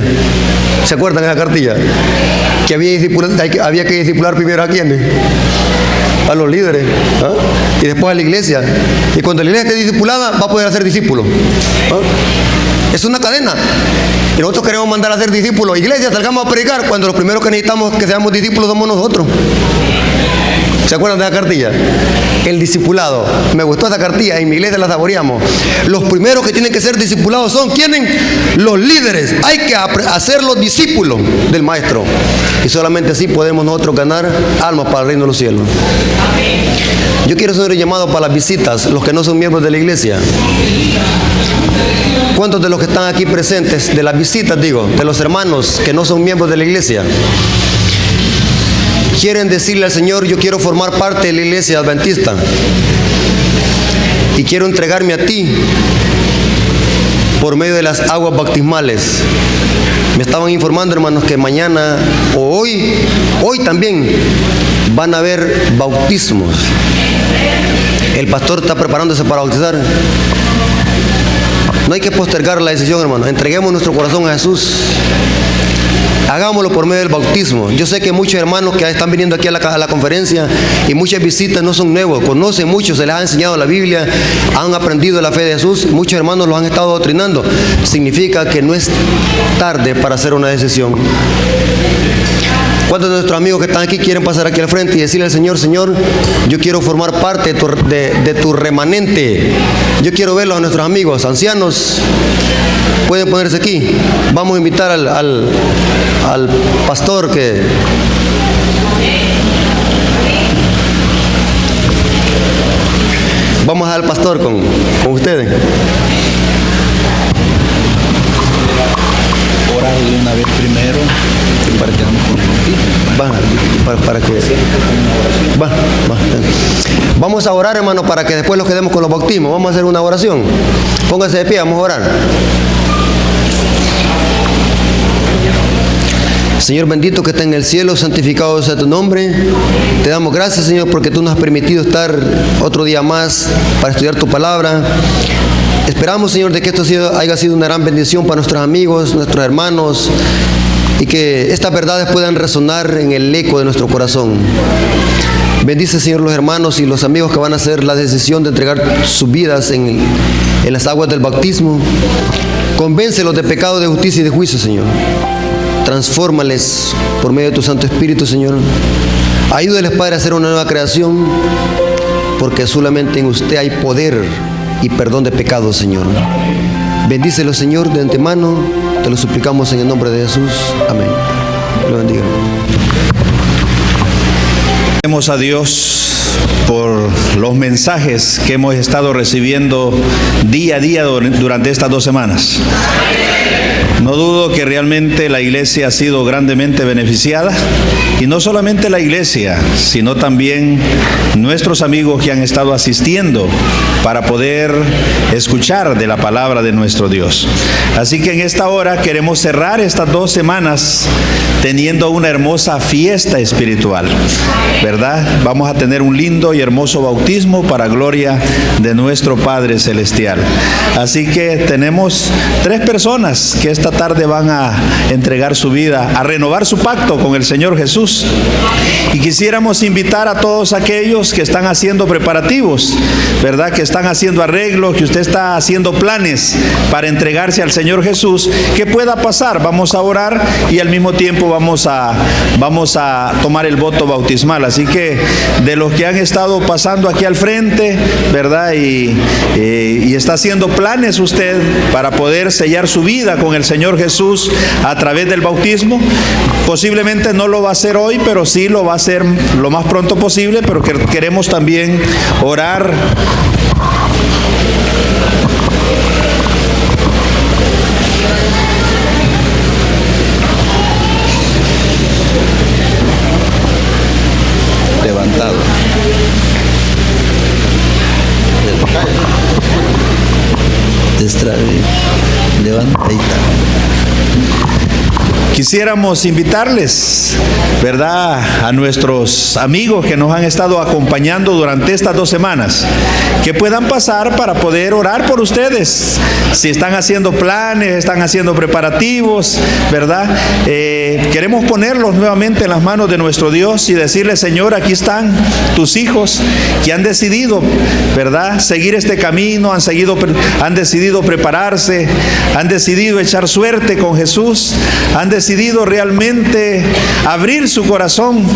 ¿Se acuerdan de esa cartilla? Que había que discipular primero a quiénes, a los líderes, ¿ah? Y después a la iglesia. Y cuando la iglesia esté discipulada, va a poder hacer discípulos, ¿ah? Es una cadena. Y nosotros queremos mandar a hacer discípulos. Iglesia, salgamos a predicar, cuando los primeros que necesitamos que seamos discípulos somos nosotros. ¿Se acuerdan de la cartilla? El discipulado. Me gustó esa cartilla, en mi iglesia la saboreamos. Los primeros que tienen que ser discipulados son ¿quiénes? Los líderes. Hay que hacerlos discípulos del maestro. Y solamente así podemos nosotros ganar almas para el reino de los cielos. Yo quiero hacer un llamado para las visitas, los que no son miembros de la iglesia. ¿Cuántos de los que están aquí presentes, de las visitas digo, de los hermanos que no son miembros de la iglesia, quieren decirle al Señor: yo quiero formar parte de la iglesia adventista y quiero entregarme a ti por medio de las aguas bautismales? Me estaban informando, hermanos, que mañana o hoy también van a haber bautismos. El pastor está preparándose para bautizar. No hay que postergar la decisión, hermano. Entreguemos nuestro corazón a Jesús. Hagámoslo por medio del bautismo. Yo sé que muchos hermanos que están viniendo aquí a la conferencia y muchas visitas no son nuevos, conocen mucho, se les ha enseñado la Biblia, han aprendido la fe de Jesús, muchos hermanos los han estado adoctrinando. Significa que no es tarde para hacer una decisión. ¿Cuántos de nuestros amigos que están aquí quieren pasar aquí al frente y decirle al Señor, Señor, yo quiero formar parte de tu remanente? Yo quiero verlos a nuestros amigos, ancianos, pueden ponerse aquí. Vamos a invitar al pastor que... Vamos al pastor con ustedes. Orar de una vez primero para que Vamos a orar, hermano, para que después los quedemos con los bautismos. Vamos a hacer una oración. Póngase de pie, vamos a orar. Señor bendito que está en el cielo, santificado sea tu nombre. Te damos gracias, Señor, porque tú nos has permitido estar otro día más para estudiar tu palabra. Esperamos, Señor, de que esto haya sido una gran bendición para nuestros amigos, nuestros hermanos, y que estas verdades puedan resonar en el eco de nuestro corazón. Bendice, Señor, los hermanos y los amigos que van a hacer la decisión de entregar sus vidas en las aguas del bautismo. Convéncelos de pecado, de justicia y de juicio, Señor. Transfórmales por medio de tu Santo Espíritu, Señor. Ayúdales, Padre, a hacer una nueva creación, porque solamente en usted hay poder y perdón de pecados, Señor. Bendícelos, Señor, de antemano. Te lo suplicamos en el nombre de Jesús. Amén. Lo bendiga. Agradecemos a Dios por los mensajes que hemos estado recibiendo día a día durante estas 2 semanas. No dudo que realmente la iglesia ha sido grandemente beneficiada, y no solamente la iglesia, sino también nuestros amigos que han estado asistiendo para poder escuchar de la palabra de nuestro Dios. Así que en esta hora queremos cerrar estas 2 semanas teniendo una hermosa fiesta espiritual, ¿verdad? Vamos a tener un lindo y hermoso bautismo para gloria de nuestro Padre Celestial. Así que tenemos 3 personas que esta tarde van a entregar su vida, a renovar su pacto con el Señor Jesús. Y quisiéramos invitar a todos aquellos que están haciendo preparativos, ¿verdad? Que están haciendo arreglos, que usted está haciendo planes para entregarse al Señor Jesús, que pueda pasar. Vamos a orar y al mismo tiempo vamos a tomar el voto bautismal. Así que de los que han estado pasando aquí al frente, ¿verdad? Y está haciendo planes usted para poder sellar su vida con el Señor Jesús a través del bautismo. Posiblemente no lo va a hacer hoy, pero sí lo va a hacer lo más pronto posible, pero queremos también orar. Levantado. Levantadita. Quisiéramos invitarles, ¿verdad?, a nuestros amigos que nos han estado acompañando durante estas 2 semanas, que puedan pasar para poder orar por ustedes. Si están haciendo planes, están haciendo preparativos, ¿verdad? Queremos ponerlos nuevamente en las manos de nuestro Dios y decirle: Señor, aquí están tus hijos que han decidido, ¿verdad?, seguir este camino, han decidido prepararse, han decidido echar suerte con Jesús, han decidido realmente abrir su corazón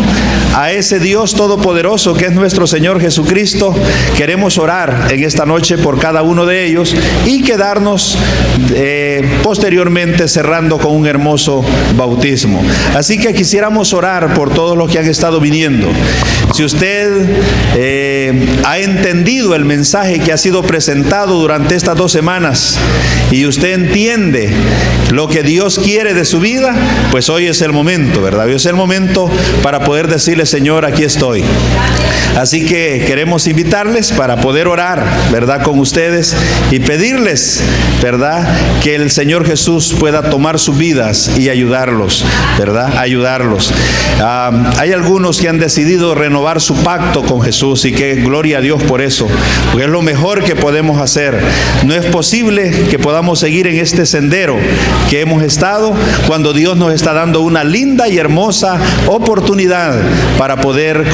a ese Dios todopoderoso que es nuestro Señor Jesucristo. Queremos orar en esta noche por cada uno de ellos y quedarnos posteriormente cerrando con un hermoso bautismo. Así que quisiéramos orar por todos los que han estado viniendo. Si usted ha entendido el mensaje que ha sido presentado durante estas 2 semanas y usted entiende lo que Dios quiere de su vida, pues hoy es el momento, ¿verdad? Hoy es el momento para poder decirle: Señor, aquí estoy. Así que queremos invitarles para poder orar, ¿verdad?, con ustedes y pedirles, ¿verdad?, que el Señor Jesús pueda tomar sus vidas y ayudarlos, ¿verdad?, ayudarlos. Hay algunos que han decidido renovar su pacto con Jesús, y que gloria a Dios por eso, porque es lo mejor que podemos hacer. No es posible que podamos seguir en este sendero que hemos estado cuando Dios Dios nos está dando una linda y hermosa oportunidad para poder,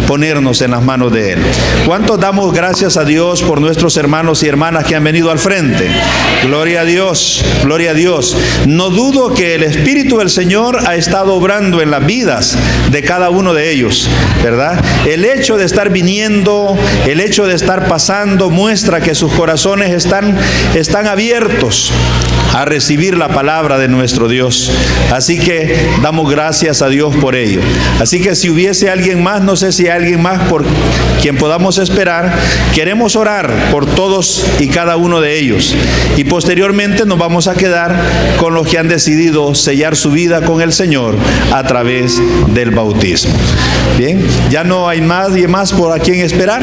ponernos en las manos de Él. ¿Cuántos damos gracias a Dios por nuestros hermanos y hermanas que han venido al frente? Gloria a Dios, gloria a Dios. No dudo que el Espíritu del Señor ha estado obrando en las vidas de cada uno de ellos, ¿verdad? El hecho de estar viniendo, el hecho de estar pasando, muestra que sus corazones están abiertos a recibir la palabra de nuestro Dios. Así que damos gracias a Dios por ello. Así que si hubiese alguien más, no sé si hay alguien más por quien podamos esperar, queremos orar por todos y cada uno de ellos. Y posteriormente nos vamos a quedar con los que han decidido sellar su vida con el Señor a través del bautismo. Bien, ya no hay nadie más por a quien esperar.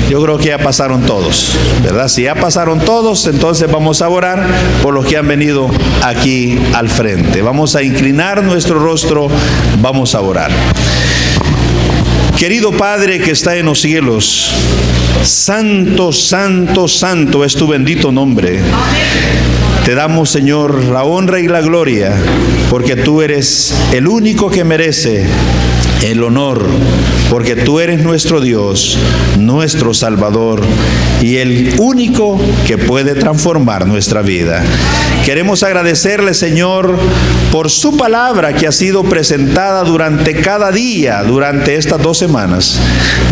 Yo creo que ya pasaron todos, ¿verdad? Si ya pasaron todos, entonces vamos a orar por los que han venido aquí al frente. Vamos a inclinar nuestro rostro, vamos a orar. Querido Padre que está en los cielos, santo, santo, santo es tu bendito nombre. Te damos, Señor, la honra y la gloria, porque tú eres el único que merece el honor, porque tú eres nuestro Dios, nuestro Salvador y el único que puede transformar nuestra vida. Queremos agradecerle, Señor, por su palabra que ha sido presentada durante cada día, durante estas 2 semanas.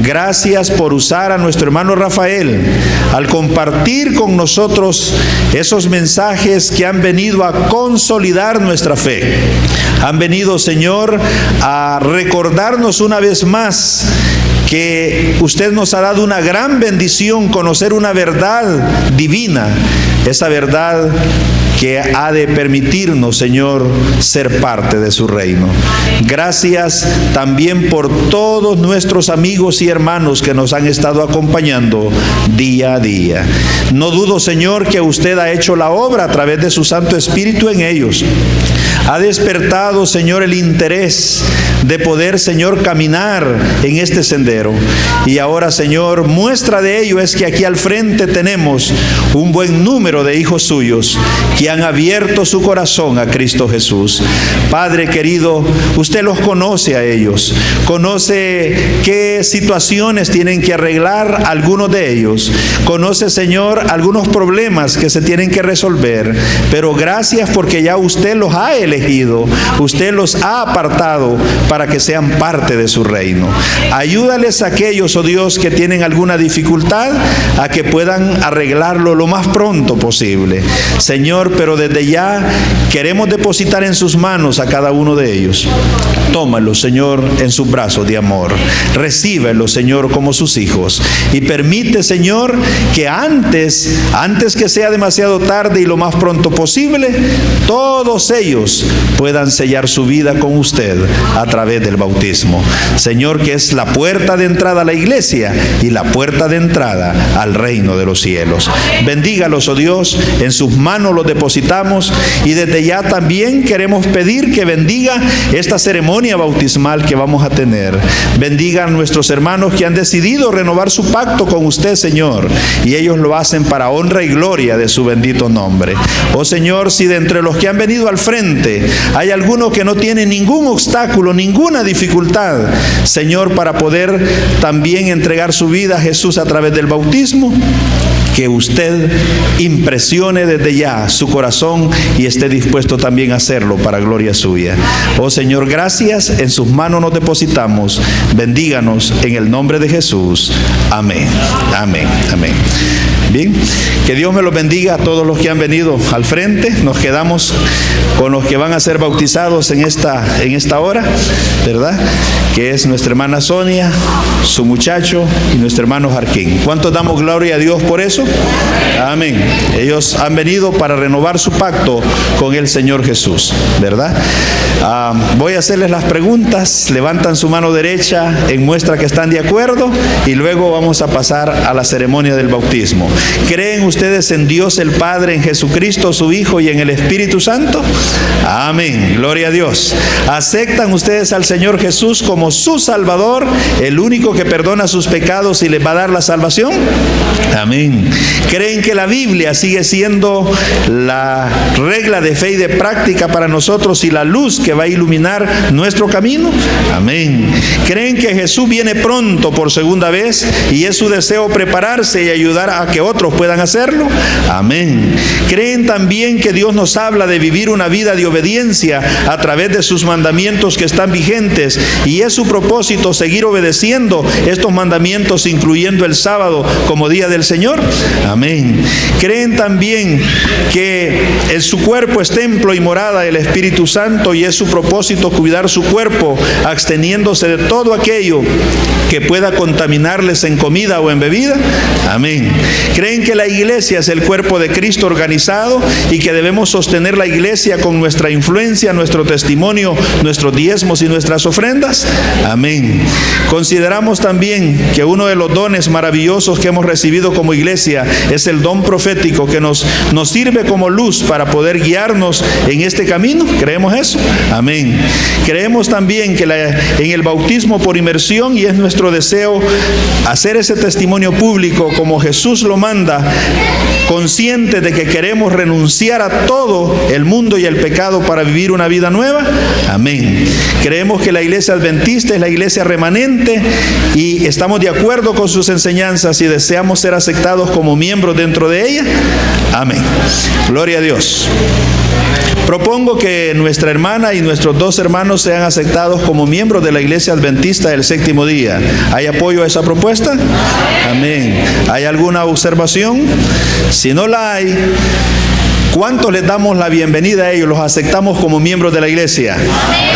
Gracias por usar a nuestro hermano Rafael al compartir con nosotros esos mensajes que han venido a consolidar nuestra fe. Han venido, Señor, a recordarnos una vez más que usted nos ha dado una gran bendición, conocer una verdad divina, esa verdad que ha de permitirnos, Señor, ser parte de su reino. Gracias también por todos nuestros amigos y hermanos que nos han estado acompañando día a día. No dudo, Señor, que usted ha hecho la obra a través de su Santo Espíritu en ellos. Ha despertado, Señor, el interés de poder, Señor, caminar en este sendero. Y ahora, Señor, muestra de ello es que aquí al frente tenemos un buen número de hijos suyos que han abierto su corazón a Cristo Jesús. Padre querido, usted los conoce a ellos, conoce qué situaciones tienen que arreglar algunos de ellos, conoce, Señor, algunos problemas que se tienen que resolver, pero gracias porque ya usted los ha elegido, usted los ha apartado para que sean parte de su reino. Ayúdales a aquellos, oh Dios, que tienen alguna dificultad a que puedan arreglarlo lo más pronto posible. Señor, pero desde ya queremos depositar en sus manos a cada uno de ellos. Tómalos, Señor, en sus brazos de amor. Recíbelos, Señor, como sus hijos. Y permite, Señor, que antes que sea demasiado tarde y lo más pronto posible, todos ellos puedan sellar su vida con usted a través del bautismo. Señor, que es la puerta de entrada a la iglesia y la puerta de entrada al reino de los cielos. Bendígalos, oh Dios, en sus manos los depositamos y desde ya también queremos pedir que bendiga esta ceremonia bautismal que vamos a tener. Bendiga a nuestros hermanos que han decidido renovar su pacto con usted, Señor, y ellos lo hacen para honra y gloria de su bendito nombre. Oh Señor, si de entre los que han venido al frente hay alguno que no tiene ningún obstáculo, ninguna dificultad, Señor, para poder también entregar su vida a Jesús a través del bautismo, que usted impresione desde ya su corazón y esté dispuesto también a hacerlo para gloria suya. Oh Señor, gracias, en sus manos nos depositamos. Bendíganos en el nombre de Jesús. Amén, amén, amén. Bien, que Dios me los bendiga a todos los que han venido al frente. Nos quedamos con los que van a ser bautizados en esta hora, ¿verdad? Que es nuestra hermana Sonia, su muchacho y nuestro hermano Jarquín. ¿Cuántos damos gloria a Dios por eso? Amén. Ellos han venido para renovar su pacto con el Señor Jesús, ¿verdad? Voy a hacerles las preguntas. Levantan su mano derecha en muestra que están de acuerdo y luego vamos a pasar a la ceremonia del bautismo. ¿Creen ustedes en Dios el Padre, en Jesucristo su Hijo y en el Espíritu Santo? Amén. Gloria a Dios. ¿Aceptan ustedes al Señor Jesús como su Salvador, el único que perdona sus pecados y les va a dar la salvación? Amén. ¿Creen que la Biblia sigue siendo la regla de fe y de práctica para nosotros y la luz que va a iluminar nuestro camino? Amén. ¿Creen que Jesús viene pronto por segunda vez y es su deseo prepararse y ayudar a que otros puedan hacerlo? Amén. ¿Creen también que Dios nos habla de vivir una vida de obediencia a través de sus mandamientos que están vigentes y es su propósito seguir obedeciendo estos mandamientos, incluyendo el sábado como día del Señor? Amén. ¿Creen también que su cuerpo es templo y morada del Espíritu Santo y es su propósito cuidar su cuerpo, absteniéndose de todo aquello que pueda contaminarles en comida o en bebida? Amén. ¿Creen que la iglesia es el cuerpo de Cristo organizado y que debemos sostener la iglesia con nuestra influencia, nuestro testimonio, nuestros diezmos y nuestras ofrendas? Amén. Consideramos también que uno de los dones maravillosos que hemos recibido como iglesia es el don profético que nos sirve como luz para poder guiarnos en este camino. ¿Creemos eso? Amén. Creemos también que en el bautismo por inmersión, y es nuestro deseo hacer ese testimonio público como Jesús lo manda, conscientes de que queremos renunciar a todo el mundo y el pecado para vivir una vida nueva. Amén. Creemos que la iglesia adventista es la iglesia remanente y estamos de acuerdo con sus enseñanzas y deseamos ser aceptados como miembros dentro de ella. Amén. Gloria a Dios. Propongo que nuestra hermana y nuestros dos hermanos sean aceptados como miembros de la iglesia adventista del séptimo día. ¿Hay apoyo a esa propuesta? Amén. ¿Hay alguna observación? Si no la hay, ¿cuántos les damos la bienvenida a ellos? ¿Los aceptamos como miembros de la iglesia?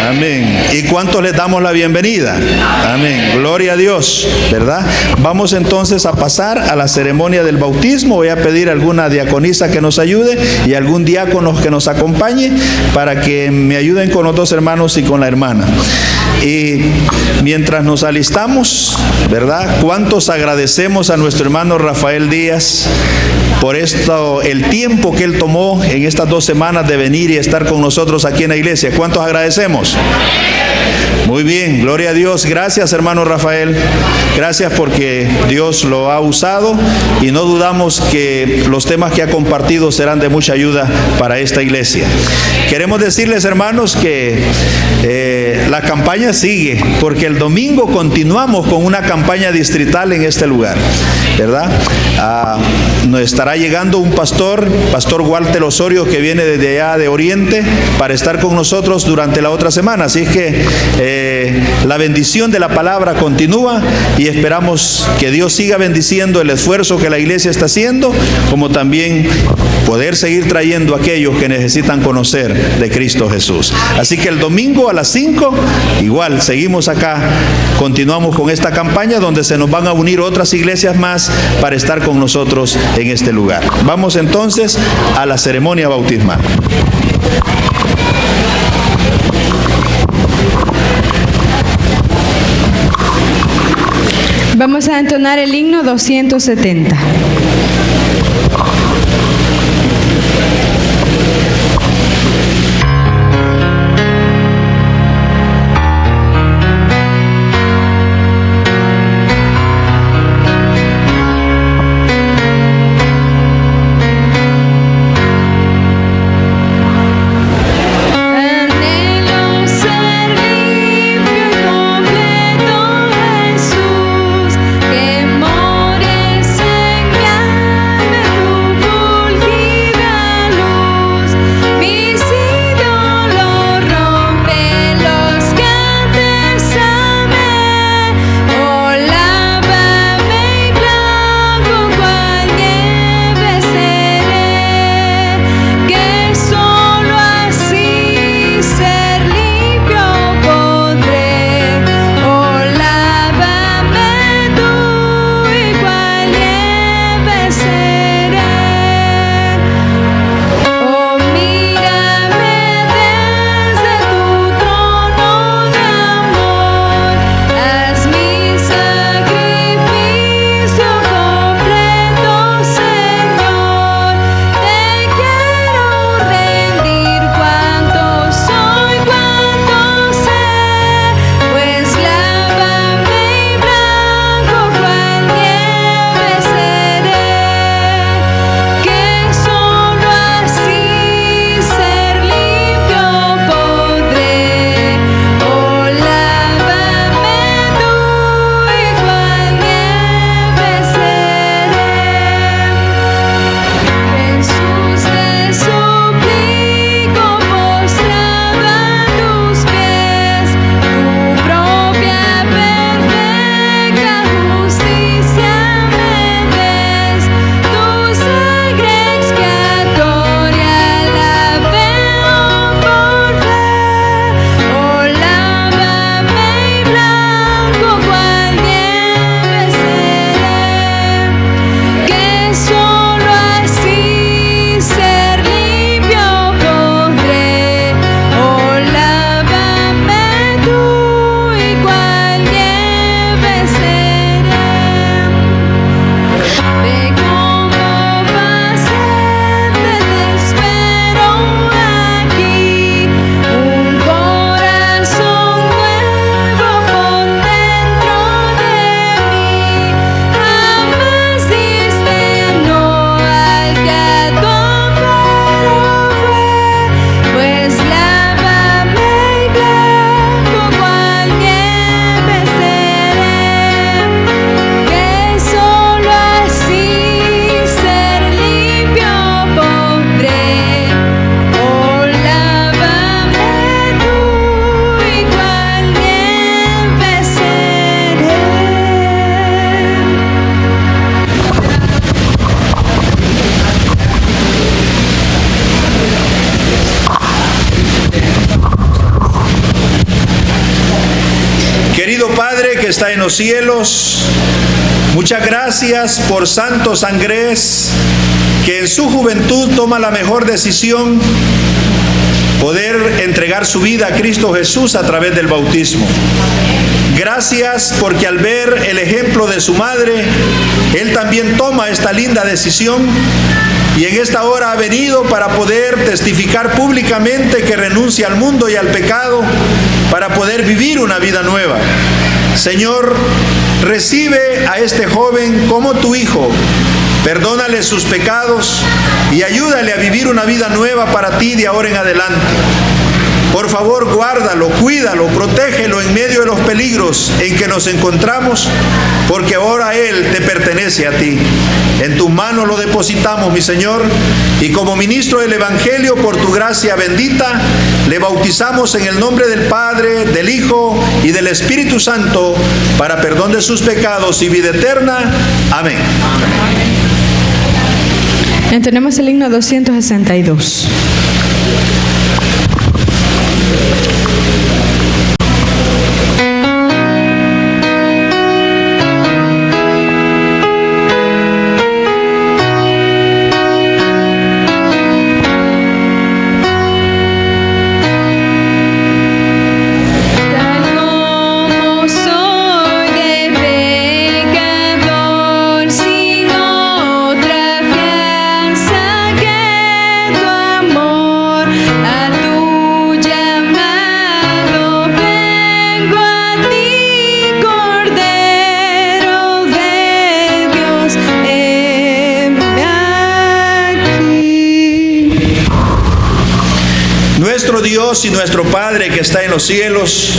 Amén. ¿Y cuántos les damos la bienvenida? Amén. Gloria a Dios, ¿verdad? Vamos entonces a pasar a la ceremonia del bautismo. Voy a pedir a alguna diaconisa que nos ayude y algún diácono que nos acompañe para que me ayuden con los dos hermanos y con la hermana. Y mientras nos alistamos, ¿verdad? ¿Cuántos agradecemos a nuestro hermano Rafael Díaz por esto, el tiempo que él tomó en estas 2 semanas de venir y estar con nosotros aquí en la iglesia? ¿Cuántos agradecemos? Muy bien, gloria a Dios. Gracias, hermano Rafael. Gracias porque Dios lo ha usado y no dudamos que los temas que ha compartido serán de mucha ayuda para esta iglesia. Queremos decirles, hermanos, que la campaña sigue, porque el domingo continuamos con una campaña distrital en este lugar, ¿verdad? Nos estará llegando un pastor Walter Osorio, que viene desde allá de Oriente para estar con nosotros durante la otra semana. Así es que la bendición de la palabra continúa y esperamos que Dios siga bendiciendo el esfuerzo que la iglesia está haciendo, como también poder seguir trayendo a aquellos que necesitan conocer de Cristo Jesús. Así que el domingo a las 5, igual seguimos acá, continuamos con esta campaña donde se nos van a unir otras iglesias más para estar con nosotros en este lugar. Vamos entonces a la ceremonia bautismal. Vamos a entonar el himno 270. Que mores en Querido Padre que está en los cielos, muchas gracias por Santo Sangrés, que en su juventud toma la mejor decisión, poder entregar su vida a Cristo Jesús a través del bautismo. Gracias porque al ver el ejemplo de su madre, él también toma esta linda decisión y en esta hora ha venido para poder testificar públicamente que renuncia al mundo y al pecado para poder vivir una vida nueva. Señor, recibe a este joven como tu hijo, perdónale sus pecados y ayúdale a vivir una vida nueva para ti de ahora en adelante. Por favor, guárdalo, cuídalo, protégelo en medio de los peligros en que nos encontramos, porque ahora Él te pertenece a ti. En tus manos lo depositamos, mi Señor, y como ministro del Evangelio, por tu gracia bendita, le bautizamos en el nombre del Padre, del Hijo y del Espíritu Santo, para perdón de sus pecados y vida eterna. Amén. Entonemos el himno 262. Nuestro Dios y nuestro Padre que está en los cielos,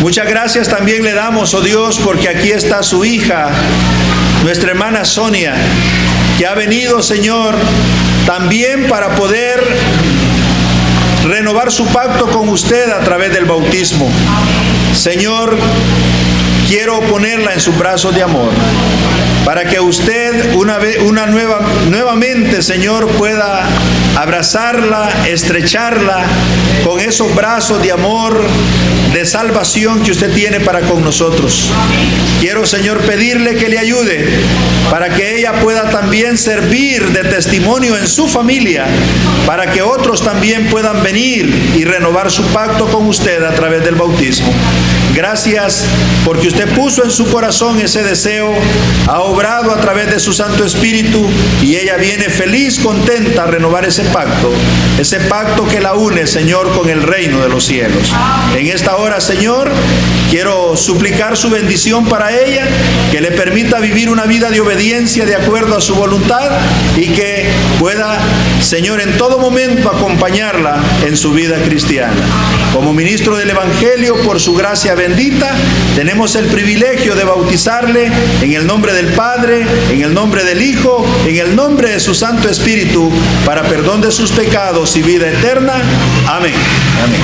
muchas gracias también le damos, oh Dios, porque aquí está su hija, nuestra hermana Sonia, que ha venido, Señor, también para poder renovar su pacto con usted a través del bautismo. Señor, quiero ponerla en sus brazos de amor, para que usted nuevamente, Señor, pueda abrazarla, estrecharla con esos brazos de amor, de salvación que usted tiene para con nosotros. Quiero, Señor, pedirle que le ayude para que ella pueda también servir de testimonio en su familia, para que otros también puedan venir y renovar su pacto con usted a través del bautismo. Gracias porque usted puso en su corazón ese deseo, ha obrado a través de su Santo Espíritu y ella viene feliz, contenta a renovar ese pacto que la une, Señor, con el reino de los cielos. En esta hora, Señor, quiero suplicar su bendición para ella, que le permita vivir una vida de obediencia de acuerdo a su voluntad y que pueda, Señor, en todo momento acompañarla en su vida cristiana. Como ministro del Evangelio, por su gracia bendita, tenemos el privilegio de bautizarle en el nombre del Padre, en el nombre del Hijo, en el nombre de su Santo Espíritu, para perdón de sus pecados y vida eterna. Amén. Amén.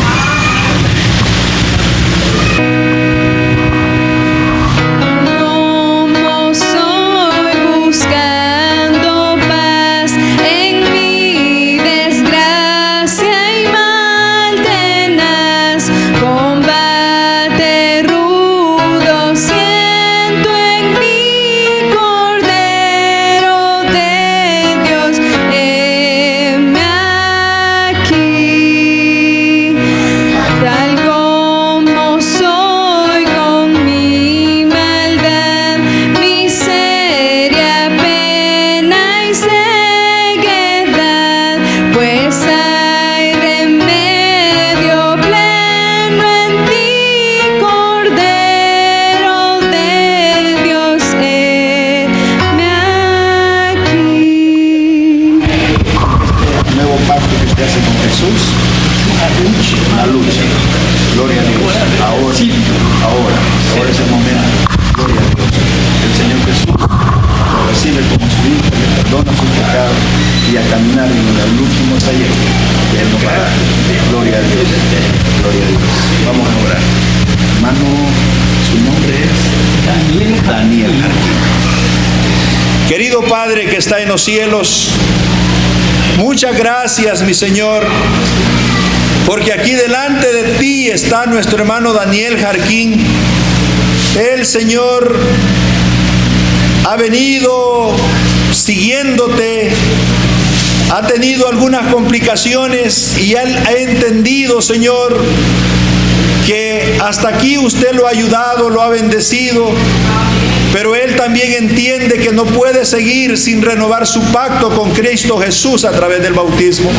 Ahora es el momento. Gloria a Dios. El Señor Jesús lo recibe como su hijo, le perdona sus pecados y a caminar en el último taller que Él nos hará. Gloria a Dios. Gloria a Dios. Vamos a orar. Hermano, su nombre es Daniel Jarquín. Querido Padre que está en los cielos, muchas gracias, mi Señor, porque aquí delante de ti está nuestro hermano Daniel Jarquín, Él, Señor, ha venido siguiéndote, ha tenido algunas complicaciones y él ha entendido, Señor, que hasta aquí usted lo ha ayudado, lo ha bendecido, pero él también entiende que no puede seguir sin renovar su pacto con Cristo Jesús a través del bautismo.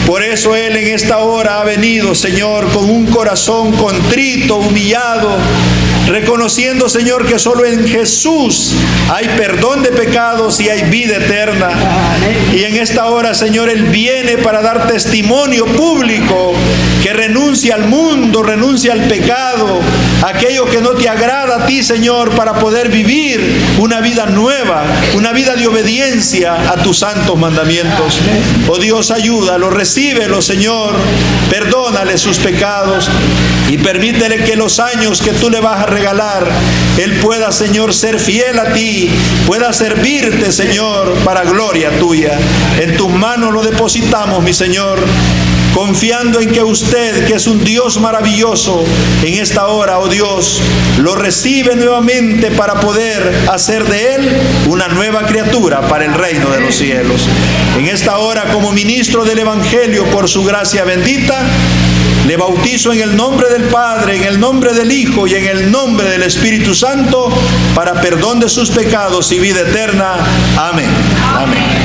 Por eso él en esta hora ha venido, Señor, con un corazón contrito, humillado, reconociendo, Señor, que solo en Jesús hay perdón de pecados y hay vida eterna. Y en esta hora, Señor, Él viene para dar testimonio público que renuncia al mundo, renuncia al pecado, aquello que no te agrada a ti, Señor, para poder vivir una vida nueva, una vida de obediencia a tus santos mandamientos. Oh Dios, ayúdalo, recíbelo, Señor, perdónale sus pecados y permítele que los años que tú le vas a regalar, Él pueda, Señor, ser fiel a ti, pueda servirte, Señor, para gloria tuya. En tus manos lo depositamos, mi Señor, confiando en que usted, que es un Dios maravilloso, en esta hora, oh Dios, lo recibe nuevamente para poder hacer de él una nueva criatura para el reino de los cielos. En esta hora, como ministro del Evangelio, por su gracia bendita, le bautizo en el nombre del Padre, en el nombre del Hijo y en el nombre del Espíritu Santo, para perdón de sus pecados y vida eterna. Amén. Amén.